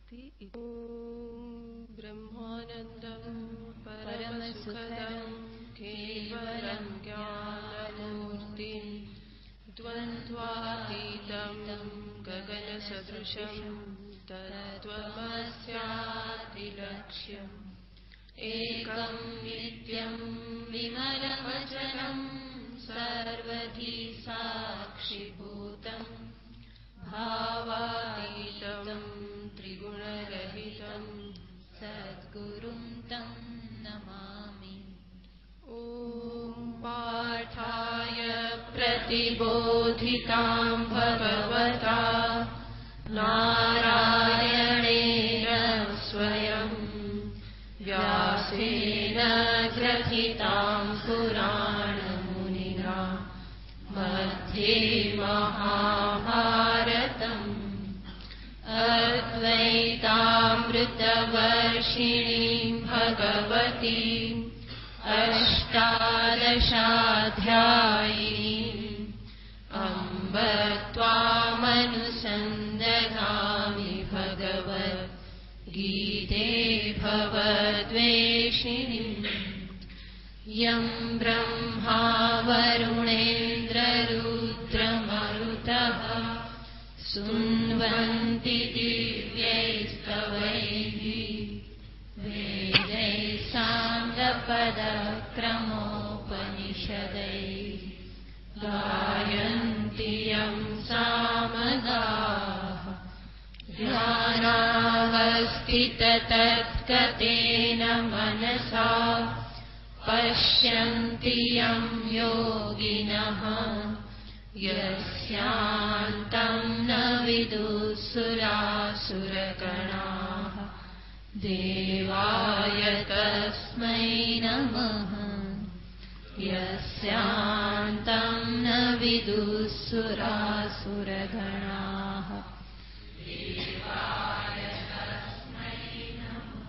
अस्ति। ब्रह्मानन्दं परमसुखदं केवलं ज्ञानमूर्तिं द्वन्द्वातीतं गगनसदृशं तत्त्वमस्यादिलक्ष्यम् एकं नित्यं विमलमचलं सर्वधी साक्षिभूतं भावातीतं त्रिगुणरहितं सद्गुरुं तं नमामि। ॐ पार्थाय प्रतिबोधितां भगवता नारायणेन स्वयं व्यासेन ग्रथितां पुराणमुनिना मध्ये महाभारतम् अद्वैतामृतवर्षिणीं भगवतीम् अष्टादशाध्यायिनीम् अम्ब त्वामनुसन्दधामि भगवद्गीते भवद्वेषिणीम् यं ब्रह्मा वरुणेन्द्ररुद्रमरुतः स्तुवन्ति दिव्यैस्तवैः वेदैः साङ्गपदक्रमोपनिषदैः गायन्ति यं सामगाः ध्यानावस्थिततत्गतेन मनसा पश्यन्ति यं योगिनः यस्यान्तं न विदुःसुरासुरगणाः देवाय तस्मै नमः यस्यान्तं न विदुःसुरासुरगणाः देवाय तस्मै नमः।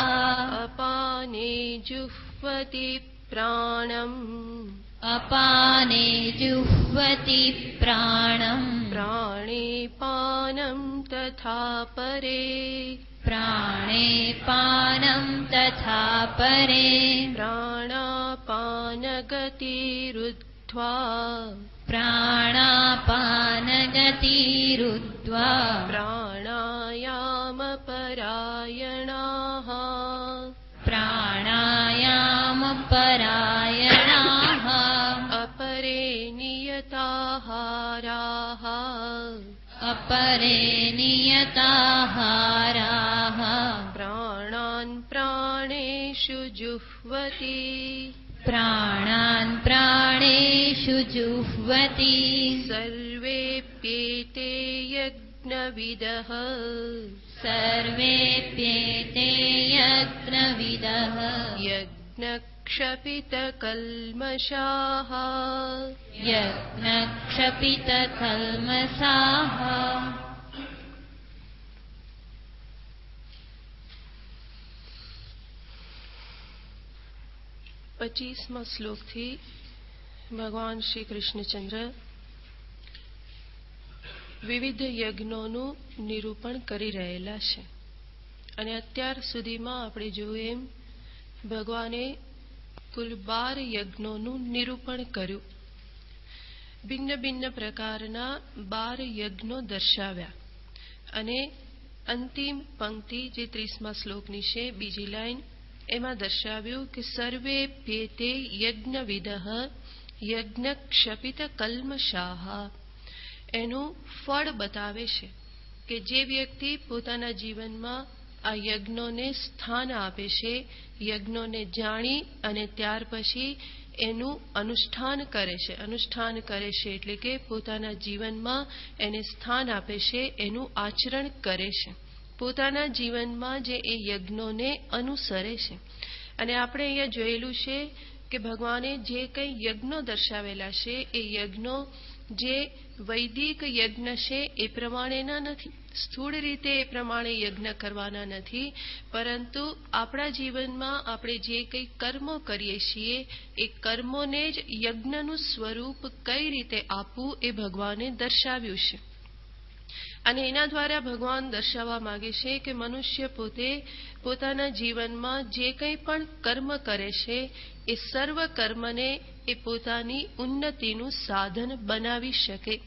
अपाने जुह्वति प्राणम् अपाने जुह्वति प्राणम् प्राणे पानं तथा परे प्राणे पानं तथा परे प्राणापानगतिरुद्ध्वा प्राणापानगतिरुद्ध्वा प्राणायामपरायणाः प्राणायामपरायणाः अपरे नियताहाराः अपरे नियताहाराः प्राणान् प्राणेषु जुह्वति प्राणान् प्राणेषु जुह्वति सर्वेऽप्येते यज्ञविदः सर्वेऽप्येते यज्ञविदः यज्ञक्षपितकल्मषाः यज्ञक्षपितकल्मषाः 25મા શ્લોકથી ભગવાન શ્રી કૃષ્ણચંદ્ર વિવિધ યજ્ઞોનું નિરૂપણ કરી રહેલા છે અને અત્યાર સુધીમાં આપણે જોયું એમ ભગવાને કુલ 12 યજ્ઞોનું નિરૂપણ કર્યું. ભિન્ન ભિન્ન પ્રકારના 12 યજ્ઞો દર્શાવ્યા અને અંતિમ પંક્તિ જે 30મા શ્લોકની છે બીજી લાઈન એમાં દર્શાવ્યું કે સર્વેપ્યેતે યજ્ઞવિદઃ યજ્ઞક્ષપિત કલ્મષાઃ. એનું ફળ બતાવે છે કે જે વ્યક્તિ પોતાના જીવનમાં આ યજ્ઞોને સ્થાન આપે છે, યજ્ઞોને જાણી અને ત્યાર પછી એનું અનુષ્ઠાન કરે છે એટલે કે પોતાના જીવનમાં એને સ્થાન આપે છે, એનું આચરણ કરે છે, પોતાના જીવનમાં જે એ યજ્ઞોને અનુસરે છે. અને આપણે અહીંયા જોયેલું છે કે ભગવાને જે કંઈ યજ્ઞો દર્શાવેલા છે એ યજ્ઞો જે વૈદિક યજ્ઞ છે એ પ્રમાણેના નથી, સ્થૂળ રીતે એ પ્રમાણે યજ્ઞ કરવાના નથી, પરંતુ આપણા જીવનમાં આપણે જે કંઈ કર્મો કરીએ છીએ એ કર્મોને જ યજ્ઞનું સ્વરૂપ કઈ રીતે આપવું એ ભગવાને દર્શાવ્યું છે. અને એના દ્વારા ભગવાન દર્શાવવા માંગે છે કે મનુષ્ય પોતે પોતાના જીવનમાં જે કંઈ પણ કર્મ કરે છે એ સર્વ કર્મને એ પોતાની ઉન્નતિનું સાધન બનાવી શકે.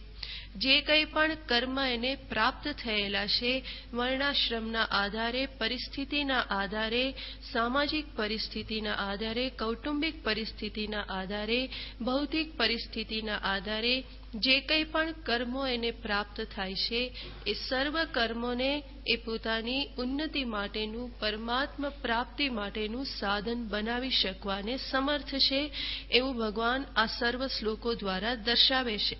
જે કંઈ પણ કર્મ એને પ્રાપ્ત થયેલા છે, વર્ણાશ્રમના આધારે, પરિસ્થિતિના આધારે, સામાજિક પરિસ્થિતિના આધારે, કૌટુંબિક પરિસ્થિતિના આધારે, ભૌતિક પરિસ્થિતિના આધારે જે કંઈ પણ કર્મો એને પ્રાપ્ત થાય છે એ સર્વ કર્મોને એ પોતાની ઉન્નતિ માટેનું, પરમાત્મા પ્રાપ્તિ માટેનું સાધન બનાવી શકવાને સમર્થ છે, એવું ભગવાન આ સર્વ શ્લોકો દ્વારા દર્શાવે છે.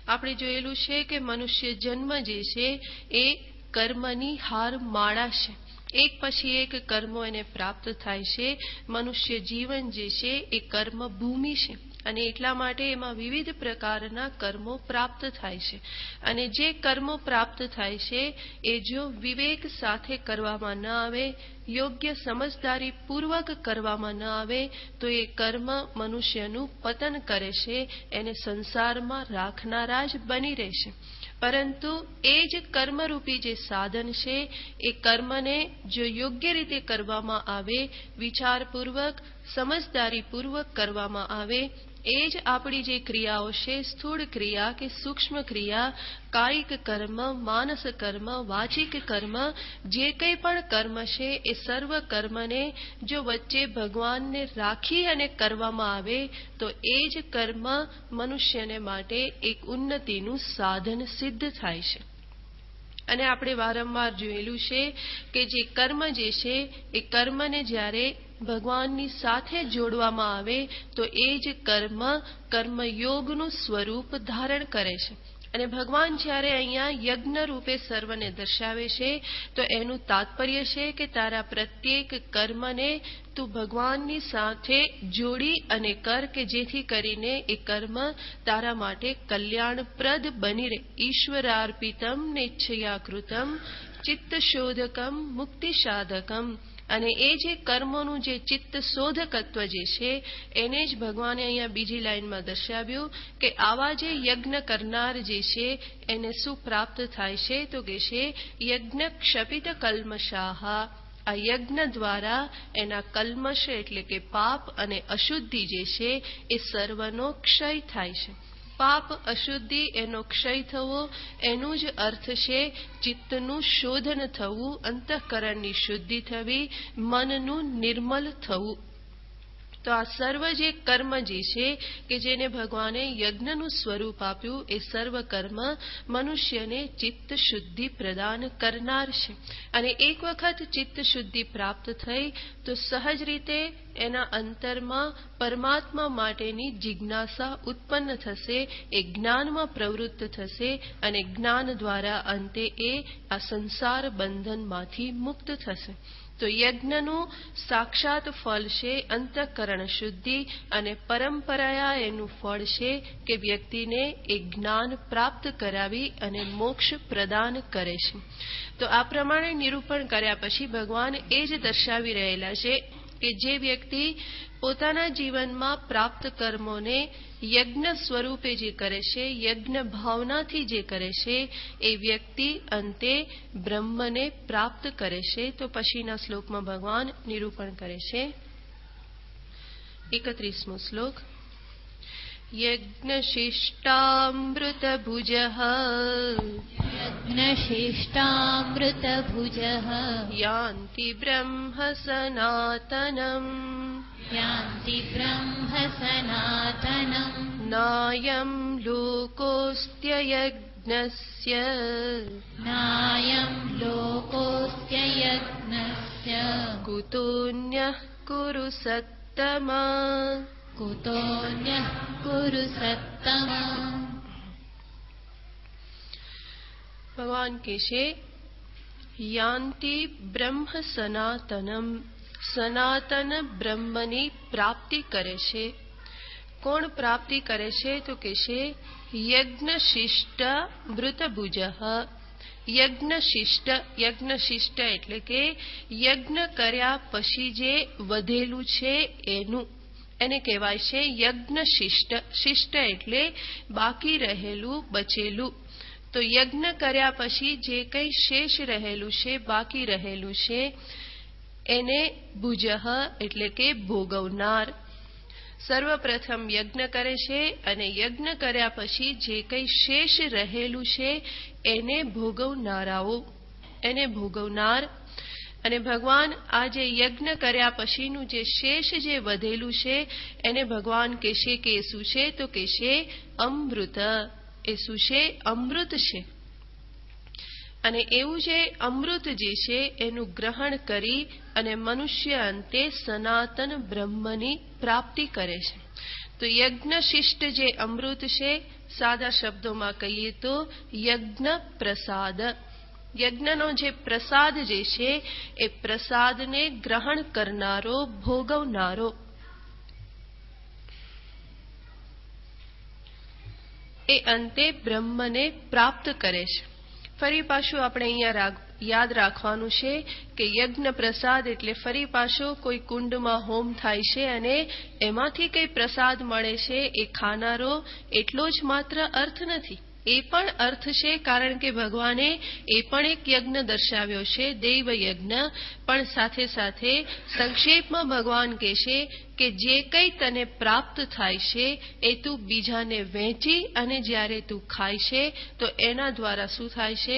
આપણે જોયેલું છે કે મનુષ્ય જન્મ જે છે એ કર્મની હાર માળા છે. એક પછી એક કર્મો એને પ્રાપ્ત થાય છે. મનુષ્ય જીવન જે છે એ કર્મ ભૂમિ છે અને એટલા માટે એમાં વિવિધ પ્રકારના કર્મો પ્રાપ્ત થાય છે. અને જે કર્મો પ્રાપ્ત થાય છે એ જો વિવેક સાથે કરવામાં ન આવે, યોગ્ય સમજદારી પૂર્વક કરવામાં ન આવે તો એ કર્મ મનુષ્યનું પતન કરે છે, એને સંસારમાં રાખનારા જ બની રહેશે. પરંતુ એ જ કર્મરૂપી જે સાધન છે એ કર્મને જો યોગ્ય રીતે કરવામાં આવે, વિચારપૂર્વક, સમજદારીપૂર્વક કરવામાં આવે, એ જ આપણી જે ક્રિયાઓ છે, સ્થૂળ ક્રિયા કે સૂક્ષ્મ ક્રિયા, કાયિક કર્મ, માનસ કર્મ, વાચિક કર્મ, જે કંઈ પણ કર્મ છે એ સર્વ કર્મને જો વચ્ચે ભગવાનને રાખી અને કરવામાં આવે તો એ જ કર્મ મનુષ્યને માટે એક ઉન્નતિનું સાધન સિદ્ધ થાય છે. અને આપણે વારંવાર જોયેલું છે કે જે કર્મ જે છે એ કર્મને જ્યારે ભગવાનની સાથે જોડવામાં આવે તો એ જ કર્મ કર્મયોગનું સ્વરૂપ ધારણ કરે છે. અને ભગવાન જ્યારે અહીંયા યજ્ઞ રૂપે સર્વને દર્શાવે છે તો એનું તાત્પર્ય છે કે તારા પ્રત્યેક કર્મને તું ભગવાનની સાથે જોડી અને કર કે જેથી કરીને એ કર્મ તારા માટે કલ્યાણપ્રદ બની રહે. ઈશ્વરાર્પિતમ નેચ્છયા કૃતમ ચિત્ત શોધકમ મુક્તિ સાધકમ. અને એ જે કર્મોનું જે ચિત્ત શોધકત્વ જે છે એને જ ભગવાને અહીંયા બીજી લાઈનમાં દર્શાવ્યું કે આવા જે યજ્ઞ કરનાર જે છે એને શું પ્રાપ્ત થાય છે તો કે છે યજ્ઞ ક્ષપિત કલ્મષાહા. આ યજ્ઞ દ્વારા એના કલ્મશ એટલે કે પાપ અને અશુદ્ધિ જે છે એ સર્વનો ક્ષય થાય છે. પાપ, અશુદ્ધિ એનો ક્ષય થવો એનું જ અર્થ છે ચિત્તનું શોધન થવું, અંતઃકરણની શુદ્ધિ થવી, મનનું નિર્મલ થવું. તો આ સર્વ જે કર્મ જે છે કે જેને ભગવાને યજ્ઞનું સ્વરૂપ આપ્યું એ સર્વ કર્મ મનુષ્યને ચિત્ત શુદ્ધિ પ્રદાન કરનાર છે. અને એક વખત ચિત્ત શુદ્ધિ પ્રાપ્ત થઈ તો સહજ રીતે એના અંતરમાં પરમાત્મા માટેની જિજ્ઞાસા ઉત્પન્ન થશે, એ જ્ઞાનમાં પ્રવૃત્ત થશે અને જ્ઞાન દ્વારા અંતે એ આ સંસાર બંધનમાંથી મુક્ત થશે. તો યજ્ઞનું સાક્ષાત ફળ છે અંતઃકરણ શુદ્ધિ અને પરંપરાયા એનું ફળ છે કે વ્યક્તિને એ જ્ઞાન પ્રાપ્ત કરાવી અને મોક્ષ પ્રદાન કરે છે. તો આ પ્રમાણે નિરૂપણ કર્યા પછી ભગવાન એ જ દર્શાવી રહેલા છે કે જે વ્યક્તિ પોતાના જીવનમાં પ્રાપ્ત કર્મોને યજ્ઞ સ્વરૂપે જે કરે છે, યજ્ઞ ભાવનાથી જે કરે છે એ વ્યક્તિ અંતે બ્રહ્મને પ્રાપ્ત કરે છે. તો પછીના શ્લોકમાં ભગવાન નિરૂપણ કરે છે. 31મો શ્લોક. યજ્ઞશિષ્ટામૃતભુજઃ યજ્ઞશિષ્ટામૃતભુજઃ યાન્તિ બ્રહ્મ સનાતનમ યાન્તિ બ્રહ્મ સનાતનમ નાયં લોકોસ્ત્યયજ્ઞસ્ય નાયં લોકોસ્ત્યયજ્ઞસ્ય કુતોન્યઃ કુરુ સત્તમા કુતોન્યઃ કુરુ સત્તમા. ભગવાન કહે છે યાન્તિ બ્રહ્મ સનાતનમ. સનાતન બ્રહ્મની પ્રાપ્તિ કરે છે. કોણ પ્રાપ્તિ કરે છે તો કે છે યજ્ઞશિષ્ટ મૃતભુજ. યજ્ઞશિષ્ટ. યજ્ઞશિષ્ટ એટલે કે યજ્ઞ કર્યા પછી જે વધેલું છે એનું, એને કહેવાય છે યજ્ઞશિષ્ટ. શિષ્ટ એટલે બાકી રહેલું, બચેલું. તો યજ્ઞ કર્યા પછી જે કંઈ શેષ રહેલું છે, બાકી રહેલું છે, એને ભુજઃ એટલે કે ભોગવનાર. સર્વપ્રથમ યજ્ઞ કરે છે અને યજ્ઞ કર્યા પછી જે કંઈ શેષ રહેલું છે એને ભોગવનારાઓ, એને ભોગવનાર. અને ભગવાન આ જે યજ્ઞ કર્યા પછીનું જે શેષ જે વધેલું છે એને ભગવાન કહેશે કે શું છે? તો કહેશે અમૃત. એ શું છે? અમૃત છે. અને એવું જે અમૃત જે છે એનું ગ્રહણ કરી અને મનુષ્ય અંતે સનાતન બ્રહ્મની પ્રાપ્તિ કરે છે. તો યજ્ઞશિષ્ટ જે અમૃત છે, સાદા શબ્દોમાં કહીએ તો યજ્ઞ પ્રસાદ. યજ્ઞનો જે પ્રસાદ જે છે એ પ્રસાદને ગ્રહણ કરનારો, ભોગવનારો. એ અંતે બ્રહ્મને પ્રાપ્ત કરે છે. ફરી પાછું આપણે અહીંયા યાદ રાખવાનું છે કે યજ્ઞ પ્રસાદ એટલે ફરી પાછો કોઈ કુંડમાં હોમ થાય છે અને એમાંથી કઈ પ્રસાદ મળે છે એ ખાનારો એટલો જ માત્ર અર્થ નથી. એ પણ અર્થ છે, કારણ કે ભગવાને એ પણ એક યજ્ઞ દર્શાવ્યો છે, દૈવ યજ્ઞ. પણ સાથે સાથે સંક્ષેપમાં ભગવાન કહેશે કે જે કંઈ તને પ્રાપ્ત થાય છે એ તું બીજાને વહેંચી અને જ્યારે તું ખાય છે તો એના દ્વારા શું થાય છે?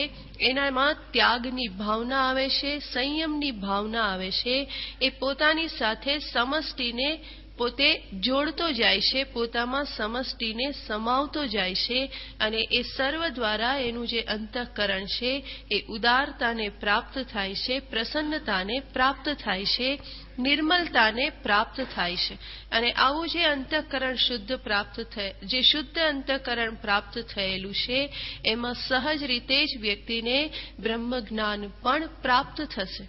એનામાં ત્યાગની ભાવના આવે છે, સંયમની ભાવના આવે છે. એ પોતાની સાથે સમષ્ટિને પોતે જોડતો જાય છે, પોતામાં સમષ્ટિને સમાવતો જાય છે. અને એ સર્વ દ્વારા એનું જે અંતઃકરણ છે એ ઉદારતાને પ્રાપ્ત થાય છે, પ્રસન્નતાને પ્રાપ્ત થાય છે, નિર્મલતાને પ્રાપ્ત થાય છે. અને આવું જે અંતઃકરણ શુદ્ધ પ્રાપ્ત થાય, જે શુદ્ધ અંતઃકરણ પ્રાપ્ત થયેલું છે એમાં સહજ રીતે જ વ્યક્તિને બ્રહ્મ જ્ઞાન પણ પ્રાપ્ત થશે.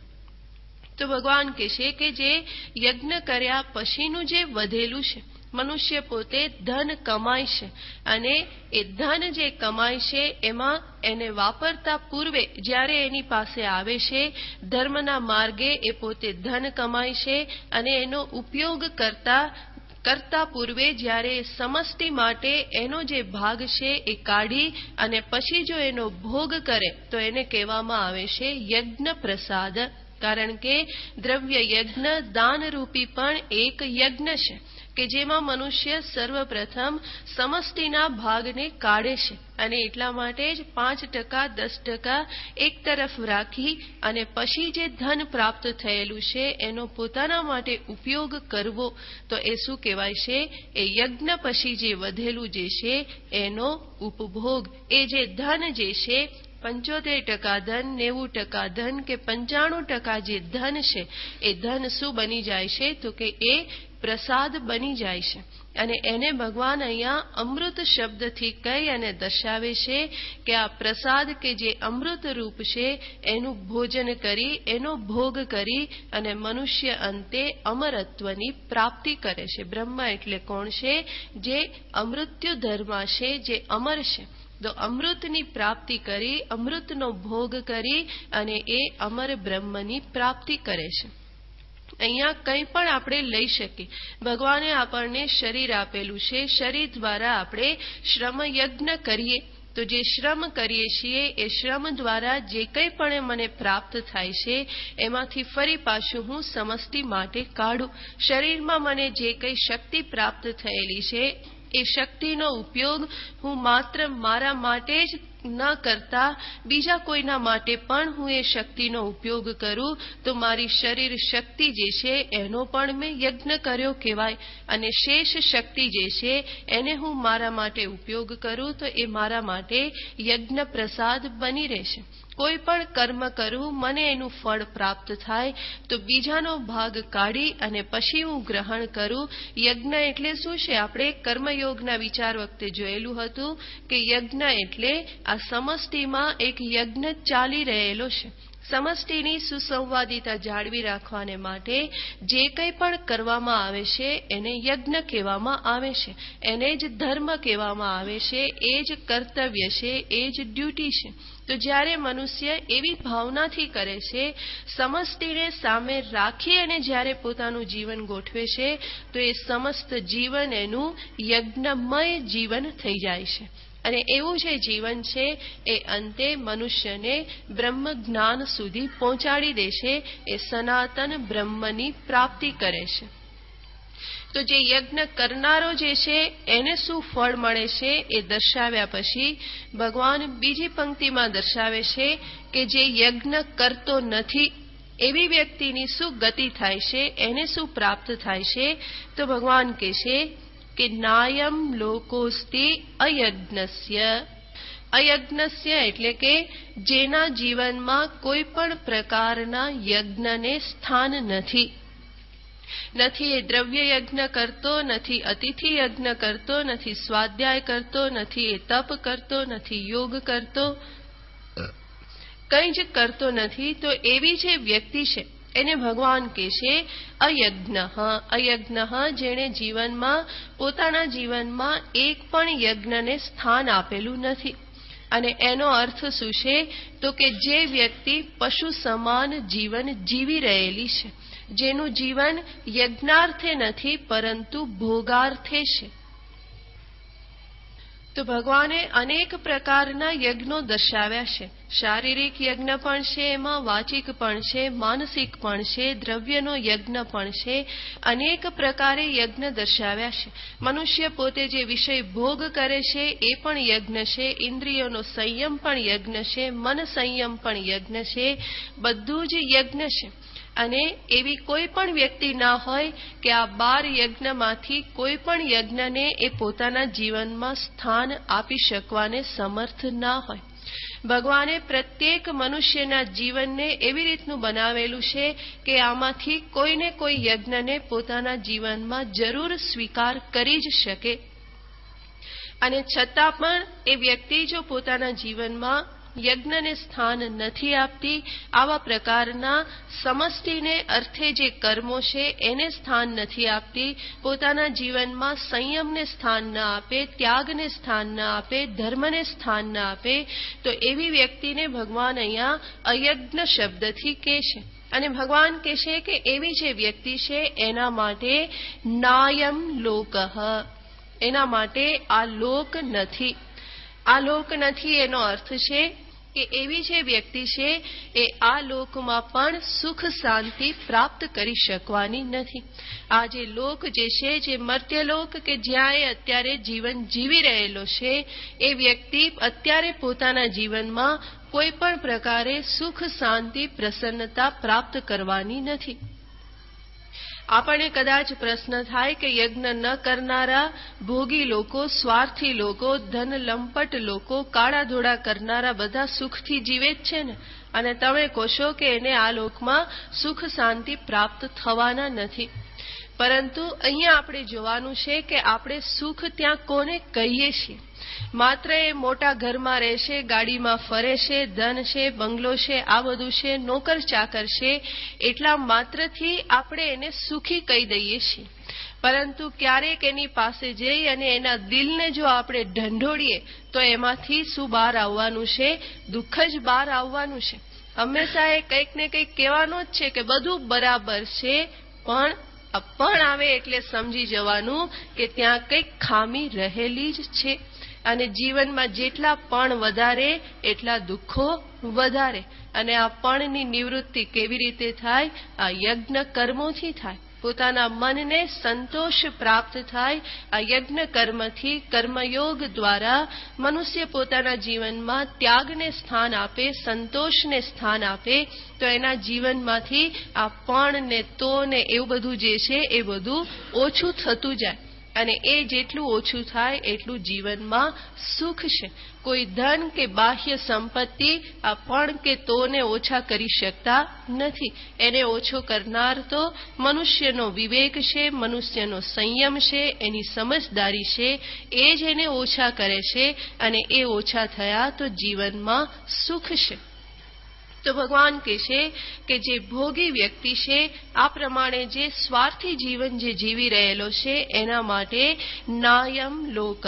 તો ભગવાન કહે છે કે જે યજ્ઞ કર્યા પછીનું જે વધેલું છે, મનુષ્ય પોતે ધન કમાય છે અને એ ધન જે કમાય છે એમાં એને વાપરતા પૂર્વે જ્યારે એની પાસે આવે છે ધર્મના માર્ગે, એ પોતે ધન કમાય છે અને એનો ઉપયોગ કરતા પૂર્વે જ્યારે સમષ્ટિ માટે એનો જે ભાગ છે એ કાઢી અને પછી જો એનો ભોગ કરે તો એને કહેવામાં આવે છે યજ્ઞ પ્રસાદ. કારણ કે દ્રવ્ય યજ્ઞ દાનરૂપી પણ એક યજ્ઞ છે કે જેમાં મનુષ્ય સર્વપ્રથમ સમષ્ટિના ભાગને કાઢે છે અને એટલા માટે જ 5%, 10% એક તરફ રાખી અને પછી જે ધન પ્રાપ્ત થયેલું છે એનો પોતાના માટે ઉપયોગ કરવો. તો એ શું કહેવાય છે? એ યજ્ઞ પછી જે વધેલું જે છે એનો ઉપભોગ. એ જે ધન જે છે 75% ધન, 90% ધન કે 95% જે ધન છે એ ધન શું બની જાય છે? તો કે એ પ્રસાદ બની જાય છે. અને એને ભગવાન અહીંયા અમૃત શબ્દથી કહી અને દર્શાવે છે કે આ પ્રસાદ કે જે અમૃત રૂપ છે એનું ભોજન કરી, એનો ભોગ કરી અને મનુષ્ય અંતે અમરત્વની પ્રાપ્તિ કરે છે. બ્રહ્મ એટલે કોણ છે? જે અમૃત્યુ ધર્મ છે, જે અમર છે. તો અમૃતની પ્રાપ્તિ કરી, અમૃતનો ભોગ કરી અને એ અમર બ્રહ્મની પ્રાપ્તિ કરે છે. અહીંયા કંઈ પણ આપણે લઈ શકીએ. ભગવાને આપણને શરીર આપેલું છે, શરીર દ્વારા આપણે શ્રમ યજ્ઞ કરીએ તો જે શ્રમ કરીએ છીએ એ શ્રમ દ્વારા જે કંઈ પણ મને પ્રાપ્ત થાય છે એમાંથી ફરી પાછું હું સમષ્ટિ માટે કાઢું. શરીરમાં મને જે કંઈ શક્તિ પ્રાપ્ત થયેલી છે એ શક્તિનો ઉપયોગ હું માત્ર મારા માટે જ ન કરતા બીજા કોઈના માટે પણ હું એ શક્તિનો ઉપયોગ કરું તો મારી શરીર શક્તિ જે છે એનો પણ મેં યજ્ઞ કર્યો કહેવાય. અને શેષ શક્તિ જે છે એને હું મારા માટે ઉપયોગ કરું તો એ મારા માટે યજ્ઞ પ્રસાદ બની રહેશે. કોઈ પણ કર્મ કરું, મને એનું ફળ પ્રાપ્ત થાય તો બીજાનો ભાગ કાઢી અને પછી હું ગ્રહણ કરું. યજ્ઞ એટલે શું છે? આપણે કર્મયોગના વિચાર વખતે જોયેલું હતું કે યજ્ઞ એટલે આ સમષ્ટિમાં એક યજ્ઞ ચાલી રહેલો છે સમષ્ટિની સુસંવાદિતા જાળવી રાખવાને માટે જે કંઈ પણ કરવામાં આવે છે એને યજ્ઞ કહેવામાં આવે છે, એને જ ધર્મ કહેવામાં આવે છે, એ જ કર્તવ્ય છે, એ જ ડ્યુટી છે. તો જ્યારે મનુષ્ય એવી ભાવનાથી કરે છે, સમષ્ટિને સામે રાખી અને જ્યારે પોતાનું જીવન ગોઠવે છે, તો એ સમસ્ત જીવન એનું યજ્ઞમય જીવન થઈ જાય છે. અને એવું જે જીવન છે એ અંતે મનુષ્યને બ્રહ્મ જ્ઞાન સુધી પહોંચાડી દે છે, એ સનાતન બ્રહ્મની પ્રાપ્તિ કરે છે. તો જે યજ્ઞ કરનારો જે છે એને શું ફળ મળે છે એ દર્શાવ્યા પછી ભગવાન બીજી પંક્તિમાં દર્શાવે છે કે જે યજ્ઞ કરતો નથી એવી વ્યક્તિની શું ગતિ થાય છે, એને શું પ્રાપ્ત થાય છે. તો ભગવાન કહે છે કે નાયમ લોકોસ્તિ અયજ્ઞસ્ય. અયજ્ઞસ્ય એટલે કે જેના જીવનમાં કોઈ પણ પ્રકારના યજ્ઞને સ્થાન નથી. નથી એ દ્રવ્ય યજ્ઞ કરતો, નથી અતિથિ યજ્ઞ કરતો, નથી સ્વાધ્યાય કરતો, નથી એ તપ કરતો, નથી યોગ કરતો, કંઈ જ કરતો નથી. તો એવી જે વ્યક્તિ છે એને ભગવાન કહે છે અયજ્ઞ. અયજ્ઞ જેણે જીવનમાં પોતાના જીવનમાં એક પણ યજ્ઞને સ્થાન આપેલું નથી. અને એનો અર્થ શું છે? તો કે જે વ્યક્તિ પશુ સમાન જીવન જીવી રહેલી છે, જેનું જીવન યજ્ઞાર્થે નથી પરંતુ ભોગાર્થે છે. તો ભગવાને અનેક પ્રકારના યજ્ઞો દર્શાવ્યા છે. શારીરિક યજ્ઞ પણ છે, એમાં વાચિક પણ છે, માનસિક પણ છે, દ્રવ્યનો યજ્ઞ પણ છે. અનેક પ્રકારે યજ્ઞ દર્શાવ્યા છે. મનુષ્ય પોતે જે વિષય ભોગ કરે છે એ પણ યજ્ઞ છે, ઇન્દ્રિયોનો સંયમ પણ યજ્ઞ છે, મન સંયમ પણ યજ્ઞ છે, બધું જ યજ્ઞ છે. અને એવી કોઈ પણ વ્યક્તિ ના હોય કે આ 12 યજ્ઞમાંથી કોઈ પણ યજ્ઞને એ પોતાના જીવનમાં સ્થાન આપી શકવાને સમર્થ ના હોય. ભગવાને પ્રત્યેક મનુષ્યના જીવનને એવી રીતનું બનાવેલું છે કે આમાંથી કોઈને કોઈ યજ્ઞને પોતાના જીવનમાં જરૂર સ્વીકાર કરી જ શકે. અને છતાં પણ એ વ્યક્તિ જો પોતાના જીવનમાં યજ્ઞને સ્થાન નથી આપતી, આવા પ્રકારના સમષ્ટિને અર્થે જે કર્મો છે એને સ્થાન નથી આપતી, પોતાના જીવનમાં સંયમને સ્થાન ન આપે, ત્યાગને સ્થાન ન આપે, ધર્મને સ્થાન ન આપે, તો એવી વ્યક્તિને ભગવાન અહીંયા અયજ્ઞ શબ્દથી કહે છે. અને ભગવાન કહે છે કે એવી જે વ્યક્તિ છે એના માટે નાયમ લોકઃ, એના માટે આ લોક નથી. આ લોક નથી એનો અર્થ છે કે એવી જે વ્યક્તિ છે એ આ લોકમાં પણ સુખ શાંતિ પ્રાપ્ત કરી શકવાની નથી. આ જે લોક જે છે, જે મર્ત્યલોક કે જ્યાં એ અત્યારે જીવન જીવી રહેલો છે, એ વ્યક્તિ અત્યારે પોતાના જીવનમાં કોઈ પણ પ્રકારે સુખ શાંતિ પ્રસન્નતા પ્રાપ્ત કરવાની નથી. આપણને કદાચ પ્રશ્ન થાય કે યજ્ઞ ન કરનારા ભોગી લોકો, સ્વાર્થી લોકો, ધન લંપટ લોકો, કાળા ધોળા કરનારા બધા સુખથી જીવે જ છે ને, અને તમે કહો છો કે એને આ લોકમાં સુખ શાંતિ પ્રાપ્ત થવાના નથી. પરંતુ અહીંયા આપણે જોવાનું છે કે આપણે સુખ ત્યાં કોને કહીએ છીએ. માત્ર એ મોટા ઘરમાં રહેશે, ગાડીમાં ફરે છે, ધન છે, બંગલો છે, આ બધું છે, નોકર ચાકર છે, એટલા માત્રથી આપણે એને સુખી કહી દઈએ છીએ. પરંતુ ક્યારેક એની પાસે જઈ અને એના દિલને જો આપણે ઢંઢોળીએ તો એમાંથી શું બહાર આવવાનું છે? દુઃખ જ બહાર આવવાનું છે. હંમેશા એ કંઈક ને કંઈક કહેવાનું જ છે કે બધું બરાબર છે, પણ આવે એટલે સમજી જવાનું કે ત્યાં કંઈક ખામી રહેલી જ છે. અને જીવનમાં જેટલા પણ વધારે એટલા દુઃખો વધારે. અને આ પણની નિવૃત્તિ કેવી રીતે થાય? આ યજ્ઞ કર્મોથી થાય. પોતાના મનને સંતોષ પ્રાપ્ત થાય. આ યજ્ઞ કર્મથી, કર્મયોગ દ્વારા મનુષ્ય પોતાના જીવનમાં ત્યાગને સ્થાન આપે, સંતોષને સ્થાન આપે, તો એના જીવનમાંથી આ પણ ને તો ને એવું બધું જે છે એ બધું ઓછું થતું જાય. અને એ જેટલું ઓછું થાય એટલું જીવનમાં સુખ છે. કોઈ ધન કે બાહ્ય સંપત્તિ આ પણ કે તોને ઓછા કરી શકતા નથી. એને ઓછો કરનાર તો મનુષ્યનો વિવેક છે, મનુષ્યનો સંયમ છે, એની સમજદારી છે, એ જ એને ઓછા કરે છે. અને એ ઓછા થયા તો જીવનમાં સુખ છે. તો ભગવાન કહેશે કે જે ભોગી વ્યક્તિ છે, આ પ્રમાણે જે સ્વાર્થી જીવન જે જીવી રહેલો છે, એના માટે નાયમ લોકઃ,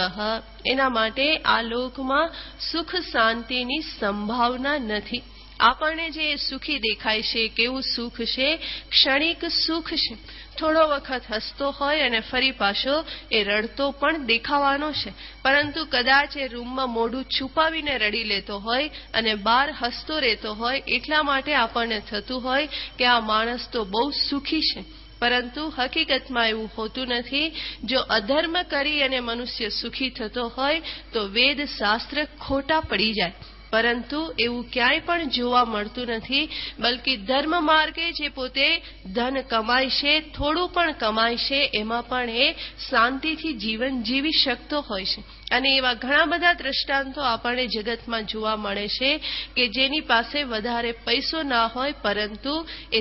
એના માટે આ લોકમાં સુખ શાંતિની સંભાવના નથી. આપણને જે સુખી દેખાય છે, કેવું સુખ છે? ક્ષણિક સુખ છે. થોડો વખત હસતો હોય અને ફરી પાછો એ રડતો પણ દેખાવાનો છે. પરંતુ કદાચ એ રૂમમાં મોઢું છુપાવીને રડી લેતો હોય અને બહાર હસતો રહેતો હોય, એટલા માટે આપણને થતું હોય કે આ માણસ તો બહુ સુખી છે. પરંતુ હકીકતમાં એવું હોતું નથી. જો અધર્મ કરી અને મનુષ્ય સુખી થતો હોય તો વેદ શાસ્ત્ર ખોટા પડી જાય. પરંતુ એવું ક્યાંય પણ જોવા મળતું નથી. બલકે ધર્મ માર્ગે જે પોતે ધન કમાય છે, થોડું પણ કમાય છે, એમાં પણ એ શાંતિથી જીવન જીવી શકતો હોય છે. અને એવા ઘણા બધા દ્રષ્ટાંતો આપણને જગતમાં જોવા મળે છે કે જેની પાસે વધારે પૈસો ના હોય, પરંતુ એ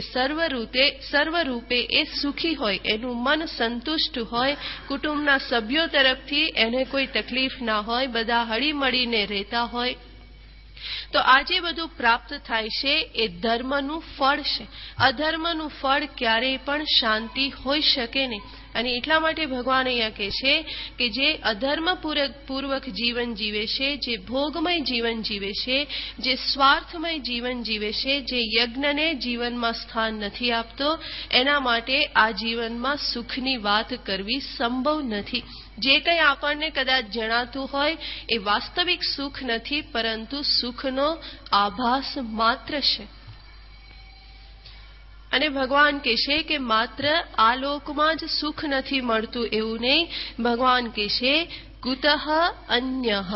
સર્વરૂપે એ સુખી હોય, એનું મન સંતુષ્ટ હોય, કુટુંબના સભ્યો તરફથી એને કોઈ તકલીફ ના હોય, બધા હળીમળીને રહેતા હોય. તો આજે બધું પ્રાપ્ત થાય છે એ ધર્મનું ફળ છે. અધર્મનું ફળ ક્યારેય પણ શાંતિ હોઈ શકે નહીં. અને એટલા માટે ભગવાન અહીંયા કહે છે કે જે અધર્મપૂર્વક જીવન જીવે છે, જે ભોગમય જીવન જીવે છે, જે સ્વાર્થમય જીવન જીવે છે, જે યજ્ઞને જીવનમાં સ્થાન નથી આપતો, એના માટે આ જીવનમાં સુખની વાત કરવી સંભવ નથી. જે કંઈ આપણને કદાચ જણાતું હોય એ વાસ્તવિક સુખ નથી, પરંતુ સુખનો આભાસ માત્ર છે. અને ભગવાન કહેશે કે માત્ર આ લોકમાં જ સુખ નથી મળતું એવું નહીં. ભગવાન કહેશે કુતઃ અન્યઃ,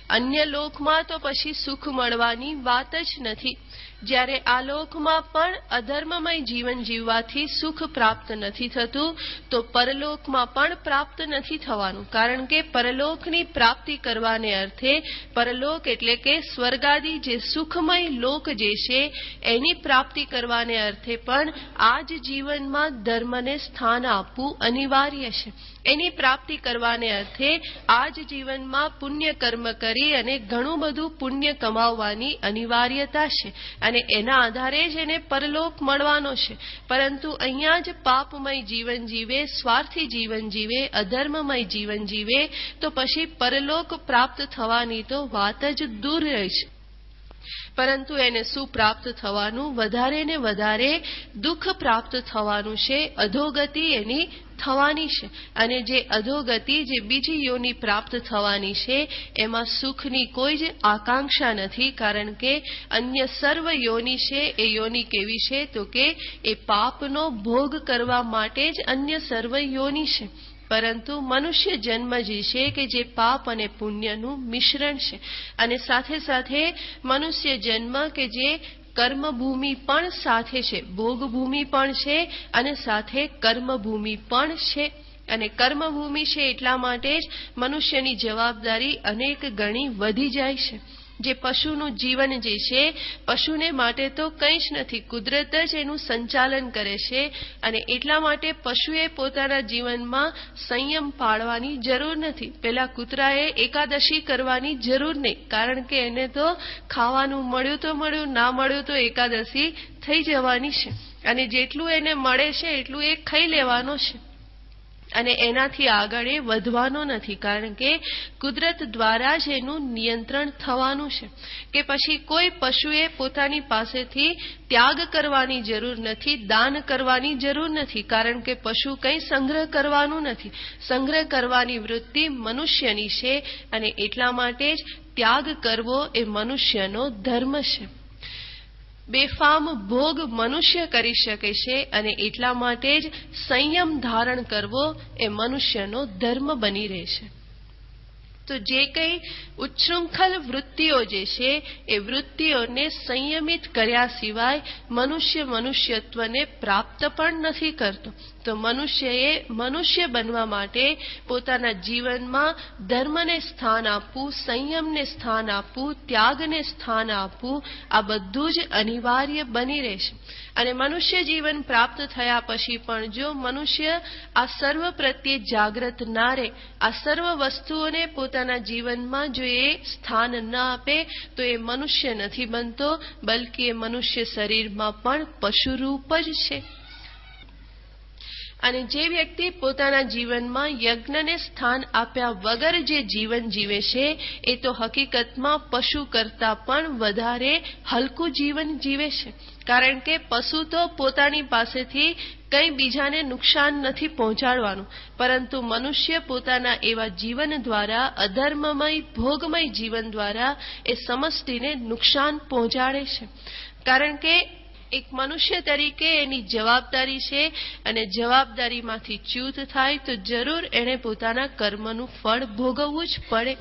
અન્ય લોકમાં તો પછી સુખ મળવાની વાત જ નથી. જ્યારે આ લોકમાં પણ અધર્મમય જીવન જીવવાથી સુખ પ્રાપ્ત નથી થતું, તો પરલોકમાં પણ પ્રાપ્ત નથી થવાનું. કારણ કે પરલોકની પ્રાપ્તિ કરવાને અર્થે, પરલોક એટલે કે સ્વર્ગાદી જે સુખમય લોક જે છે, એની પ્રાપ્તિ કરવાને અર્થે પણ આ જ જીવનમાં ધર્મને સ્થાન આપવું અનિવાર્ય છે. એની પ્રાપ્તિ કરવાને અર્થે આ જ જીવનમાં પુણ્ય કર્મ કરી અને ઘણું બધું પુણ્ય કમાવવાની અનિવાર્યતા છે. અને એના આધારે જ એને પરલોક મળવાનો છે. પરંતુ અહીંયા જ પાપમય જીવન જીવે, સ્વાર્થી જીવન જીવે, અધર્મમય જીવન જીવે, તો પછી પરલોક પ્રાપ્ત થવાની તો વાત જ દૂર રહી છે. પરંતુ એને શું પ્રાપ્ત થવાનું? વધારે ને વધારે દુઃખ પ્રાપ્ત થવાનું છે, અધોગતિ એની થવાની છે. અને જે અધોગતિ, જે બીજી યોનિ પ્રાપ્ત થવાની છે, એમાં સુખની કોઈ જ આકાંક્ષા નથી. કારણ કે અન્ય સર્વ યોનિ છે એ યોનિ કેવી છે? તો કે એ પાપનો ભોગ કરવા માટે જ અન્ય સર્વ યોનિ છે. પરંતુ મનુષ્ય જન્મ જે છે કે જે પાપ અને પુણ્યનું મિશ્રણ છે. અને સાથે સાથે મનુષ્ય જન્મ કે જે કર્મભૂમિ પણ સાથે છે, ભોગભૂમિ પણ છે અને સાથે કર્મભૂમિ પણ છે. અને કર્મભૂમિ છે એટલા માટે જ મનુષ્યની જવાબદારી અનેક ગણી વધી જાય છે. જે પશુનું જીવન જે છે, પશુને માટે તો કંઈ જ નથી, કુદરત જ એનું સંચાલન કરે છે. અને એટલા માટે પશુએ પોતાના જીવનમાં સંયમ પાળવાની જરૂર નથી. પેલા કૂતરાએ એકાદશી કરવાની જરૂર નહીં, કારણ કે એને તો ખાવાનું મળ્યું તો મળ્યું, ના મળ્યું તો એકાદશી થઈ જવાની છે. અને જેટલું એને મળે છે એટલું એ ખાઈ લેવાનો છે. અને એનાથી આગળ એ વધવાનો નથી. કારણ કે કુદરત દ્વારા જ એનું નિયંત્રણ થવાનું છે. કે પછી કોઈ પશુએ પોતાની પાસેથી ત્યાગ કરવાની જરૂર નથી, દાન કરવાની જરૂર નથી. કારણ કે પશુ કંઈ સંગ્રહ કરવાનું નથી. સંગ્રહ કરવાની વૃત્તિ મનુષ્યની છે. અને એટલા માટે જ ત્યાગ કરવો એ મનુષ્યનો ધર્મ છે. બેફામ ભોગ મનુષ્ય કરી શકે છે. અને એટલા માટે જ સંયમ ધારણ કરવો એ મનુષ્યનો ધર્મ બની રહેશે. તો જે કંઈ ઉચ્છૃંખલ વૃત્તિઓ જે છે, એ વૃત્તિઓને સંયમિત કર્યા સિવાય મનુષ્ય મનુષ્યત્વને પ્રાપ્ત પણ નથી કરતો. તો મનુષ્યએ મનુષ્ય બનવા માટે પોતાના જીવનમાં ધર્મને સ્થાન આપવું, સંયમને સ્થાન આપવું, ત્યાગને સ્થાન આપવું, આ બધું જ અનિવાર્ય બની રહેશે. અને મનુષ્ય જીવન પ્રાપ્ત થયા પછી પણ જો મનુષ્ય આ સર્વ પ્રત્યે જાગૃત ના રહે, આ સર્વ વસ્તુઓને પોતાના પોતાના જીવનમાં જો એ સ્થાન ન આપે તો એ મનુષ્ય નથી બનતો, બલ્કે એ મનુષ્ય શરીરમાં પણ પશુરૂપ જ છે. અને જે વ્યક્તિ પોતાના જીવનમાં યજ્ઞને સ્થાન આપ્યા વગર જે જીવન જીવે છે એ તો હકીકતમાં પશુ કરતા પણ વધારે હલકું જીવન જીવે છે. કારણ કે પશુ તો પોતાની પાસેથી કંઈ બીજાને નુકસાન નથી પહોંચાડવાનું, પરંતુ મનુષ્ય પોતાના એવા જીવન દ્વારા, અધર્મમય ભોગમય જીવન દ્વારા એ સમષ્ટિને નુકસાન પહોંચાડે છે. કારણ કે એક મનુષ્ય તરીકે એની જવાબદારી છે, અને જવાબદારીમાંથી ચ્યુત થાય તો જરૂર એણે પોતાના કર્મનું ફળ ભોગવવું જ પડે.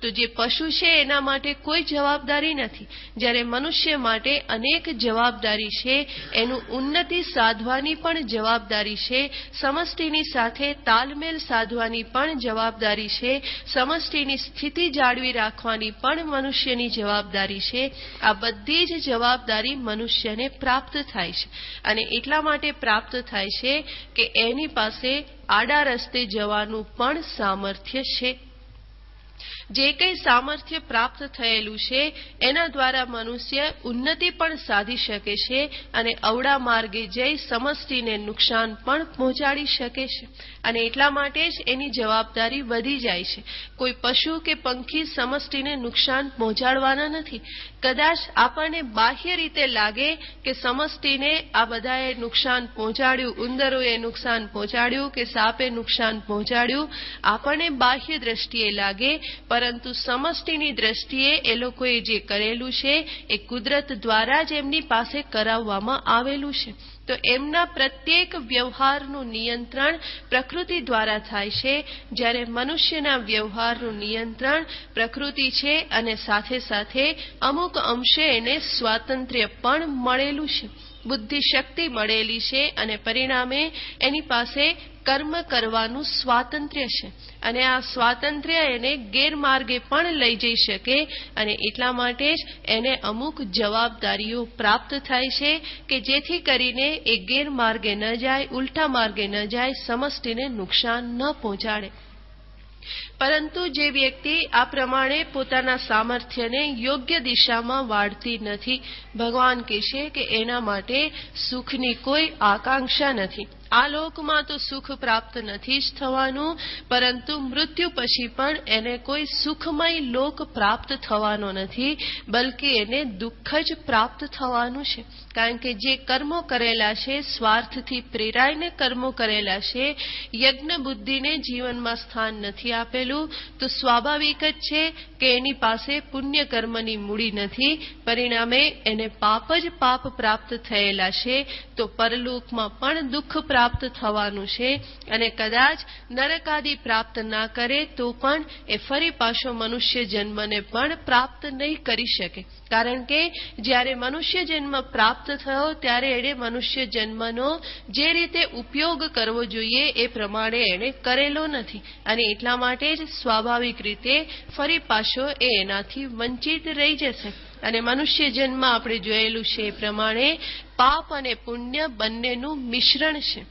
તો જે પશુ છે એના માટે કોઈ જવાબદારી નથી, જ્યારે મનુષ્ય માટે અનેક જવાબદારી છે. એનું ઉન્નતિ સાધવાની પણ જવાબદારી છે, સમષ્ટિની સાથે તાલમેલ સાધવાની પણ જવાબદારી છે, સમષ્ટિની સ્થિતિ જાળવી રાખવાની પણ મનુષ્યની જવાબદારી છે. આ બધી જ જવાબદારી મનુષ્યને પ્રાપ્ત થાય છે, અને એટલા માટે પ્રાપ્ત થાય છે કે એની પાસે આડા રસ્તે જવાનું પણ સામર્થ્ય છે. જે કંઈ સામર્થ્ય પ્રાપ્ત થયેલું છે એના દ્વારા મનુષ્ય ઉન્નતિ પણ સાધી શકે છે, અને અવળા માર્ગે જઈ સમષ્ટિને નુકસાન પણ પહોંચાડી શકે છે. અને એટલા માટે જ એની જવાબદારી વધી જાય છે. કોઈ પશુ કે પંખી સમષ્ટિને નુકસાન પહોંચાડવાના નથી. કદાચ આપણને બાહ્ય રીતે લાગે કે સમષ્ટિને આ બધાએ નુકસાન પહોંચાડ્યું, ઉંદરોએ નુકસાન પહોંચાડ્યું કે સાપે નુકસાન પહોંચાડ્યું, આપણને બાહ્ય દ્રષ્ટિએ લાગે, પરંતુ સમષ્ટિની દ્રષ્ટિએ એ લોકોએ જે કરેલું છે એ કુદરત દ્વારા જ એમની પાસે કરાવવામાં આવેલું છે. તો એમના પ્રત્યેક વ્યવહારનું નિયંત્રણ પ્રકૃતિ દ્વારા થાય છે, જ્યારે મનુષ્યના વ્યવહારનું નિયંત્રણ પ્રકૃતિ છે, અને સાથે સાથે અમુક અંશે એને સ્વાતંત્ર્ય પણ મળેલું છે, બુદ્ધિ શક્તિ મળેલી છે, અને પરિણામે એની પાસે કર્મ કરવાનું સ્વાતંત્ર્ય છે. અને આ સ્વાતંત્ર્ય એને ગેરમાર્ગે પણ લઈ જઈ શકે, અને એટલા માટે જ એને અમુક જવાબદારીઓ પ્રાપ્ત થાય છે કે જેથી કરીને એ ગેરમાર્ગે ન જાય, ઉલટા માર્ગે ન જાય, સમષ્ટિને નુકસાન ન પહોંચાડે. પરંતુ જે વ્યક્તિ આ પ્રમાણે પોતાના સામર્થ્યને યોગ્ય દિશામાં વાળતી નથી, ભગવાન કહે છે કે એના માટે સુખની કોઈ આકાંક્ષા નથી. આ લોકમાં તો સુખ પ્રાપ્ત નથી જ થવાનું, પરંતુ મૃત્યુ પછી પણ એને કોઈ સુખમય લોક પ્રાપ્ત થવાનો નથી, બલ્કે એને દુઃખ જ પ્રાપ્ત થવાનું છે. કારણ કે જે કર્મો કરેલા છે, સ્વાર્થથી પ્રેરાઈને કર્મો કરેલા છે, યજ્ઞ બુદ્ધિને જીવનમાં સ્થાન નથી આપેલું, તો સ્વાભાવિક જ છે કે એની પાસે પુણ્ય કર્મની મૂડી નથી. પરિણામે એને પાપ જ પાપ પ્રાપ્ત થયેલા છે, તો પરલોકમાં પણ દુઃખ પ્રાપ્ત થવાનું છે. અને કદાચ નરકાદિ પ્રાપ્ત ના કરે તો પણ એ ફરી પાછો મનુષ્ય જન્મને પણ પ્રાપ્ત નહીં કરી શકે. કારણ કે જ્યારે મનુષ્ય જન્મ પ્રાપ્ત થયો ત્યારે એણે મનુષ્ય જન્મનો જે રીતે ઉપયોગ કરવો જોઈએ એ પ્રમાણે એણે કરેલો નથી, અને એટલા માટે જ સ્વાભાવિક રીતે ફરી પાછો એ એનાથી વંચિત રહી જશે. અને મનુષ્ય જન્મ આપણે જોયેલું છે એ પ્રમાણે પાપ અને પુણ્ય બંનેનું મિશ્રણ છે.